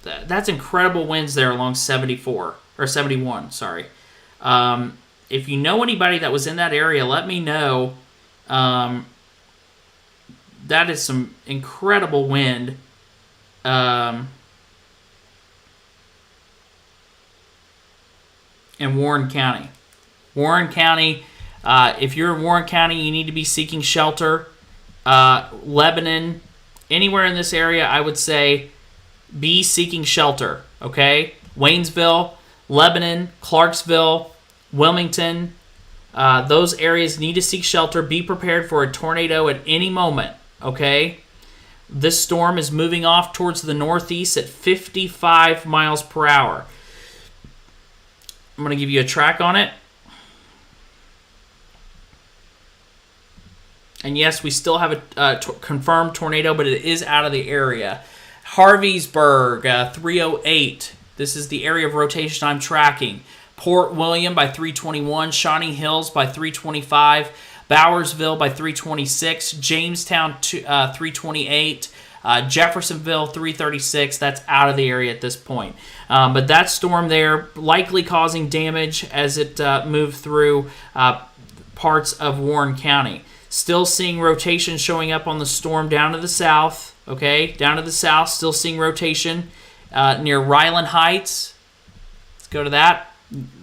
That's incredible winds there along 74 or 71. Sorry. If you know anybody that was in that area, let me know. That is some incredible wind. In Warren County. Warren County, if you're in Warren County, you need to be seeking shelter. Lebanon, anywhere in this area, I would say be seeking shelter, okay? Waynesville, Lebanon, Clarksville, Wilmington, those areas need to seek shelter. Be prepared for a tornado at any moment, okay? This storm is moving off towards the northeast at 55 miles per hour. I'm going to give you a track on it. And yes, we still have a confirmed tornado, but it is out of the area. Harveysburg, 308. This is the area of rotation I'm tracking. Port William by 321. Shawnee Hills by 325. Bowersville by 326. Jamestown, 328. Jeffersonville, 336. That's out of the area at this point. But that storm there likely causing damage as it moved through parts of Warren County. Still seeing rotation showing up on the storm down to the south. Okay, down to the south, still seeing rotation near Ryland Heights. Let's go to that.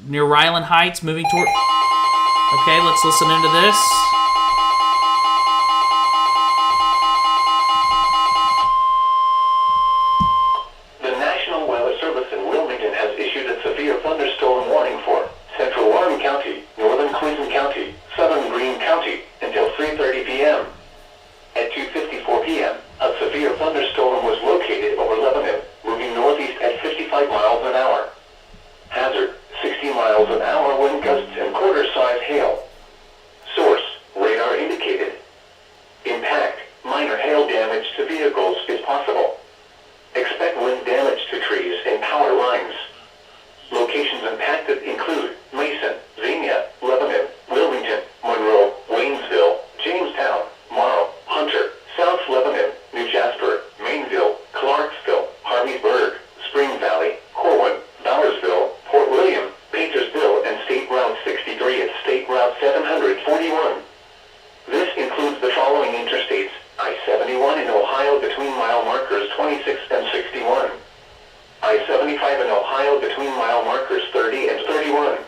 Near Ryland Heights, moving toward... Okay, let's listen into this. The National Weather Service in Wilmington has issued a severe thunderstorm warning for central Warren County, northern Cleveland County, southern Greene County until 3:30 p.m. At 2:54 p.m., a severe thunderstorm was located over Lebanon, moving northeast at 55 miles an hour. Hazard, 60 miles an hour wind gusts and quarter-size hail. Source, radar indicated. Impact, minor hail damage to vehicles is possible. Expect wind damage to trees and power lines. Locations impacted include Mason, Xenia, Lebanon, Wilmington, Monroe, Waynesville, Jamestown, Morrow, Hunter, South Lebanon, New Jasper, Mainville, Clarksville, Harveysburg, Spring Valley, Corwin, Bowersville, Port William, Paintersville, and State Route 63 and State Route 741. This includes the following interstates: I-71 in Ohio between mile markers 26 and 61. I-75 in Ohio between mile markers 30 and 31.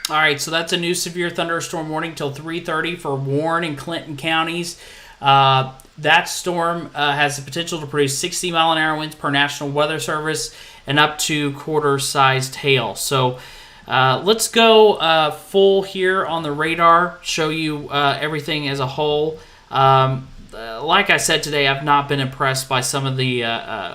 All right, so that's a new severe thunderstorm warning till 3:30 for Warren and Clinton counties. That storm has the potential to produce 60 mile an hour winds per National Weather Service and up to quarter-sized hail. So let's go full here on the radar, show you everything as a whole. Like I said today, I've not been impressed by some of the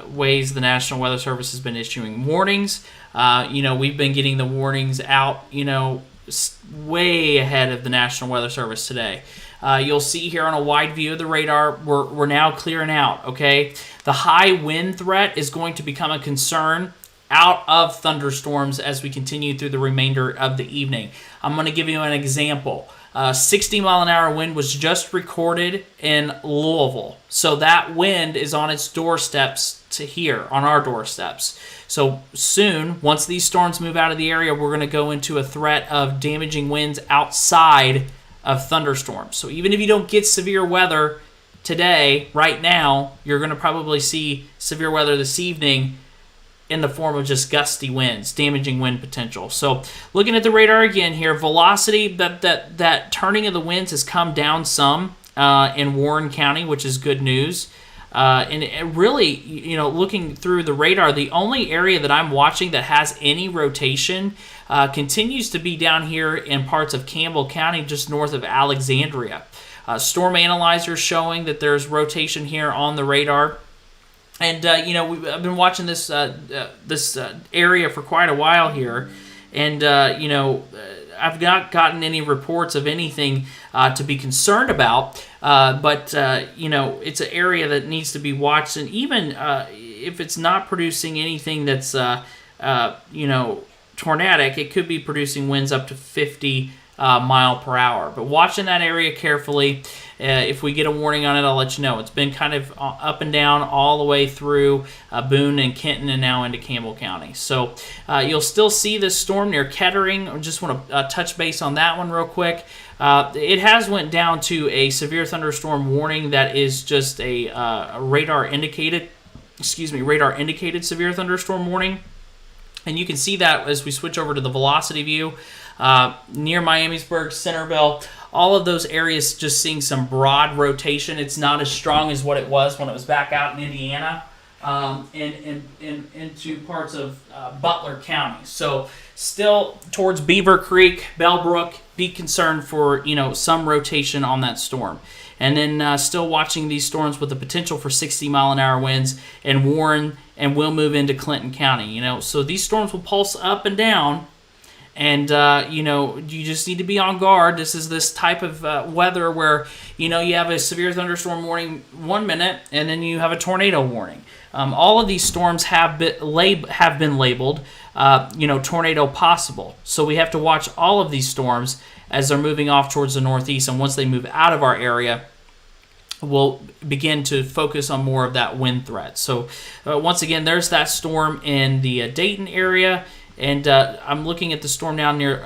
ways the National Weather Service has been issuing warnings. We've been getting the warnings out, way ahead of the National Weather Service today. You'll see here on a wide view of the radar, we're now clearing out, okay? The high wind threat is going to become a concern out of thunderstorms as we continue through the remainder of the evening. I'm going to give you an example. 60 mile an hour wind was just recorded in Louisville. So that wind is on its doorsteps to here, on our doorsteps. So soon, once these storms move out of the area, we're going to go into a threat of damaging winds outside of thunderstorms. So even if you don't get severe weather today, right now, you're going to probably see severe weather this evening in the form of just gusty winds, damaging wind potential. So looking at the radar again here, velocity, that turning of the winds has come down some in Warren County, which is good news. And it really, looking through the radar, the only area that I'm watching that has any rotation continues to be down here in parts of Campbell County, just north of Alexandria. Storm analyzer showing that there's rotation here on the radar. And, I've been watching this area for quite a while here. And, I've not gotten any reports of anything to be concerned about, but it's an area that needs to be watched. And even if it's not producing anything that's, tornadic, it could be producing winds up to 50 mile per hour. But watching that area carefully. If we get a warning on it, I'll let you know. It's been kind of up and down all the way through Boone and Kenton and now into Campbell County. So you'll still see this storm near Kettering. I just want to touch base on that one real quick. It has went down to a severe thunderstorm warning that is just a radar indicated severe thunderstorm warning. And you can see that as we switch over to the velocity view near Miamisburg, Centerville. All of those areas just seeing some broad rotation. It's not as strong as what it was when it was back out in Indiana and into parts of Butler County. So still towards Beaver Creek, Bellbrook, be concerned for some rotation on that storm. And then still watching these storms with the potential for 60-mile-an-hour winds in Warren, and will move into Clinton County. So these storms will pulse up and down. And, you just need to be on guard. This is this type of weather where, you have a severe thunderstorm warning 1 minute, and then you have a tornado warning. All of these storms have been labeled, tornado possible. So we have to watch all of these storms as they're moving off towards the northeast. And once they move out of our area, we'll begin to focus on more of that wind threat. So once again, there's that storm in the Dayton area. And I'm looking at the storm down near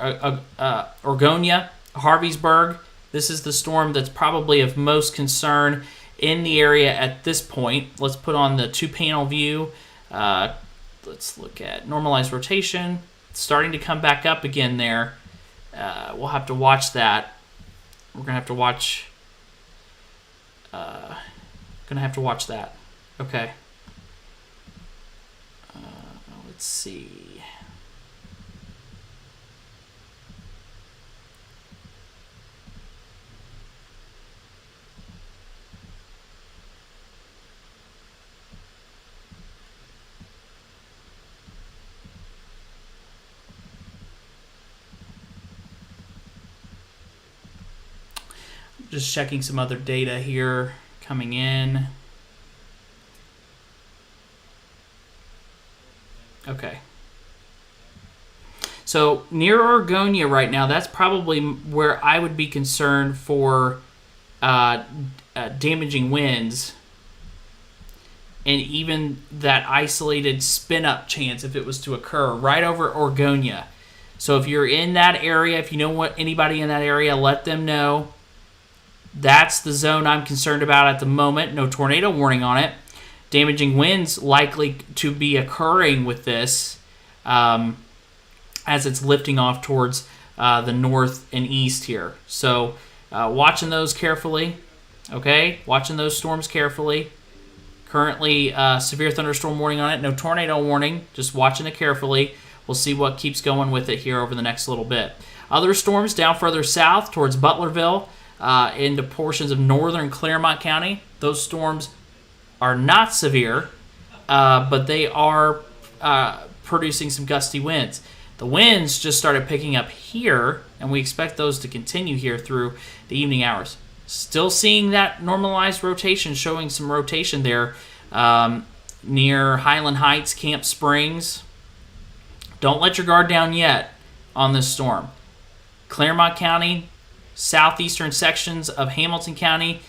Orgonia, Harveysburg. This is the storm that's probably of most concern in the area at this point. Let's put on the 2-panel view. Let's look at normalized rotation. It's starting to come back up again there. We'll have to watch that. We're going to have to watch... that. Okay. Let's see. Just checking some other data here coming in. Okay. So near Orgonia right now, that's probably where I would be concerned for damaging winds. And even that isolated spin-up chance if it was to occur right over Orgonia. So if you're in that area, if you know anybody in that area, let them know. That's the zone I'm concerned about at the moment. No tornado warning on it. Damaging winds likely to be occurring with this as it's lifting off towards the north and east here. So watching those carefully. Okay, watching those storms carefully. Currently, severe thunderstorm warning on it. No tornado warning. Just watching it carefully. We'll see what keeps going with it here over the next little bit. Other storms down further south towards Butlerville. Into portions of northern Claremont County. Those storms are not severe, but they are producing some gusty winds. The winds just started picking up here, and we expect those to continue here through the evening hours. Still seeing that normalized rotation, showing some rotation there near Highland Heights, Camp Springs. Don't let your guard down yet on this storm. Claremont County, southeastern sections of Hamilton County,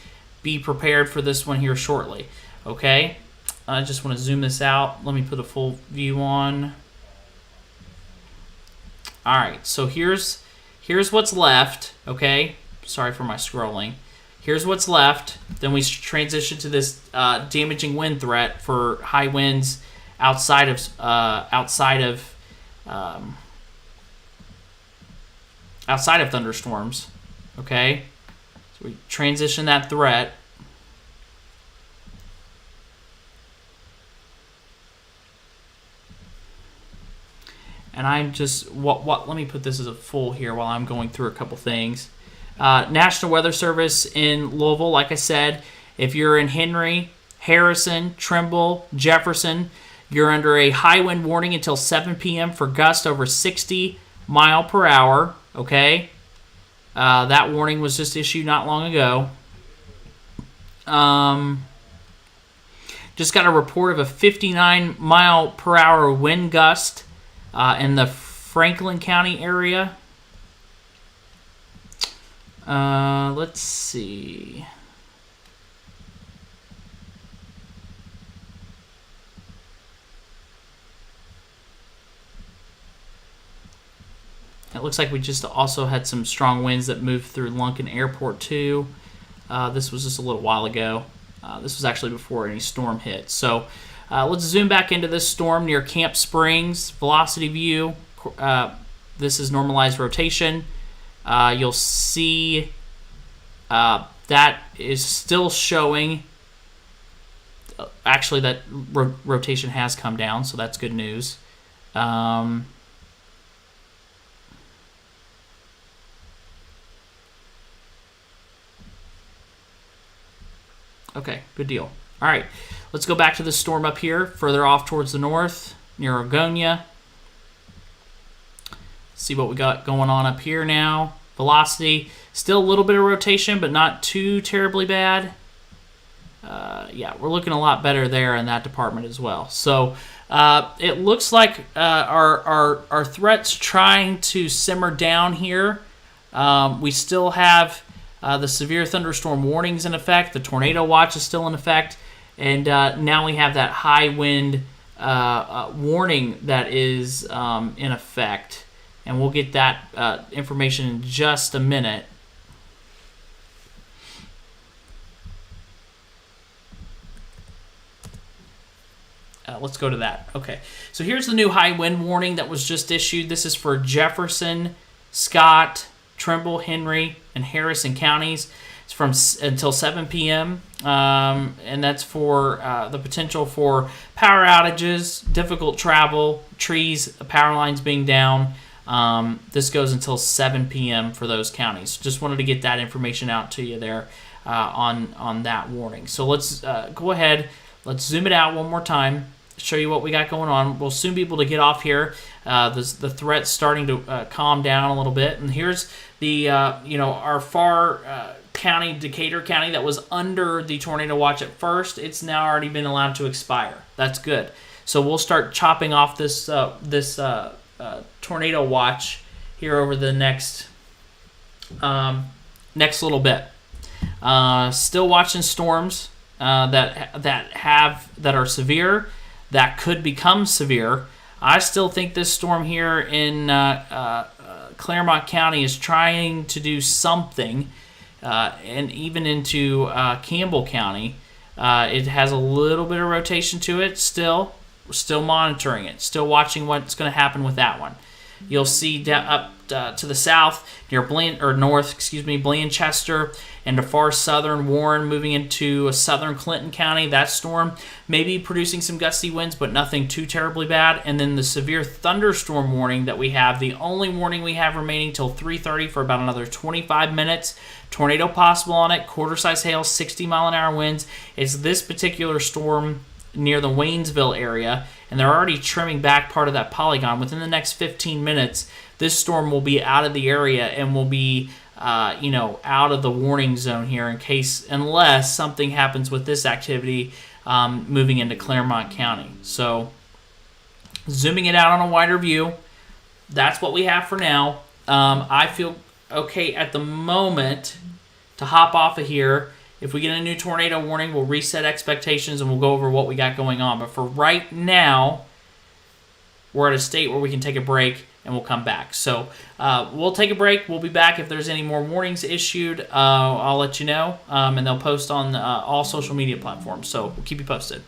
be prepared for this one here shortly. Okay, I just want to zoom this out. Let me put a full view on. All right, so here's what's left. Okay, sorry for my scrolling. Here's what's left. Then we transition to this damaging wind threat for high winds outside of thunderstorms. Okay, so we transition that threat. And I'm just let me put this as a full here while I'm going through a couple things. National Weather Service in Louisville, like I said, if you're in Henry, Harrison, Trimble, Jefferson, you're under a high wind warning until 7 p.m. for gusts over 60 mile per hour. Okay, that warning was just issued not long ago. Just got a report of a 59 mile per hour wind gust in the Franklin County area. Let's see. It looks like we just also had some strong winds that moved through Lunken Airport too. This was just a little while ago. This was actually before any storm hit. So let's zoom back into this storm near Camp Springs. Velocity view. This is normalized rotation. You'll see that is still showing. Actually, that rotation has come down, so that's good news. Okay, good deal. All right, let's go back to the storm up here, further off towards the north, near Ogonia. See what we got going on up here now. Velocity, still a little bit of rotation, but not too terribly bad. Yeah, we're looking a lot better there in that department as well. So it looks like our threat's trying to simmer down here. We still have the severe thunderstorm warnings in effect. The tornado watch is still in effect. And now we have that high wind warning that is in effect. And we'll get that information in just a minute. Let's go to that. Okay, so here's the new high wind warning that was just issued. This is for Jefferson, Scott, Trimble, Henry, and Harrison counties. It's from until 7 p.m., and that's for the potential for power outages, difficult travel, trees, power lines being down. This goes until 7 p.m. for those counties. Just wanted to get that information out to you there on that warning. So let's go ahead. Let's zoom it out one more time. Show you what we got going on. We'll soon be able to get off here. The threat's starting to calm down a little bit. And here's the our far county, Decatur County, that was under the tornado watch at first. It's now already been allowed to expire. That's good. So we'll start chopping off this tornado watch here over the next little bit. Still watching storms that are severe, that could become severe. I still think this storm here in Claremont County is trying to do something, and even into Campbell County. It has a little bit of rotation to it still. We're still monitoring it, still watching what's going to happen with that one. You'll see up to the south near Blanchester, and the far southern Warren moving into southern Clinton County. That storm may be producing some gusty winds, but nothing too terribly bad. And then the severe thunderstorm warning that we have, the only warning we have remaining till 3:30 for about another 25 minutes. Tornado possible on it, quarter-size hail, 60-mile-an-hour winds. It's this particular storm near the Waynesville area, and they're already trimming back part of that polygon. Within the next 15 minutes, this storm will be out of the area and will be out of the warning zone here unless something happens with this activity moving into Claremont County. So zooming it out on a wider view, that's what we have for now. I feel okay at the moment to hop off of here. If we get a new tornado warning, we'll reset expectations and we'll go over what we got going on. But for right now, we're at a state where we can take a break and we'll come back. So we'll take a break. We'll be back. If there's any more warnings issued, I'll let you know. And they'll post on all social media platforms. So we'll keep you posted.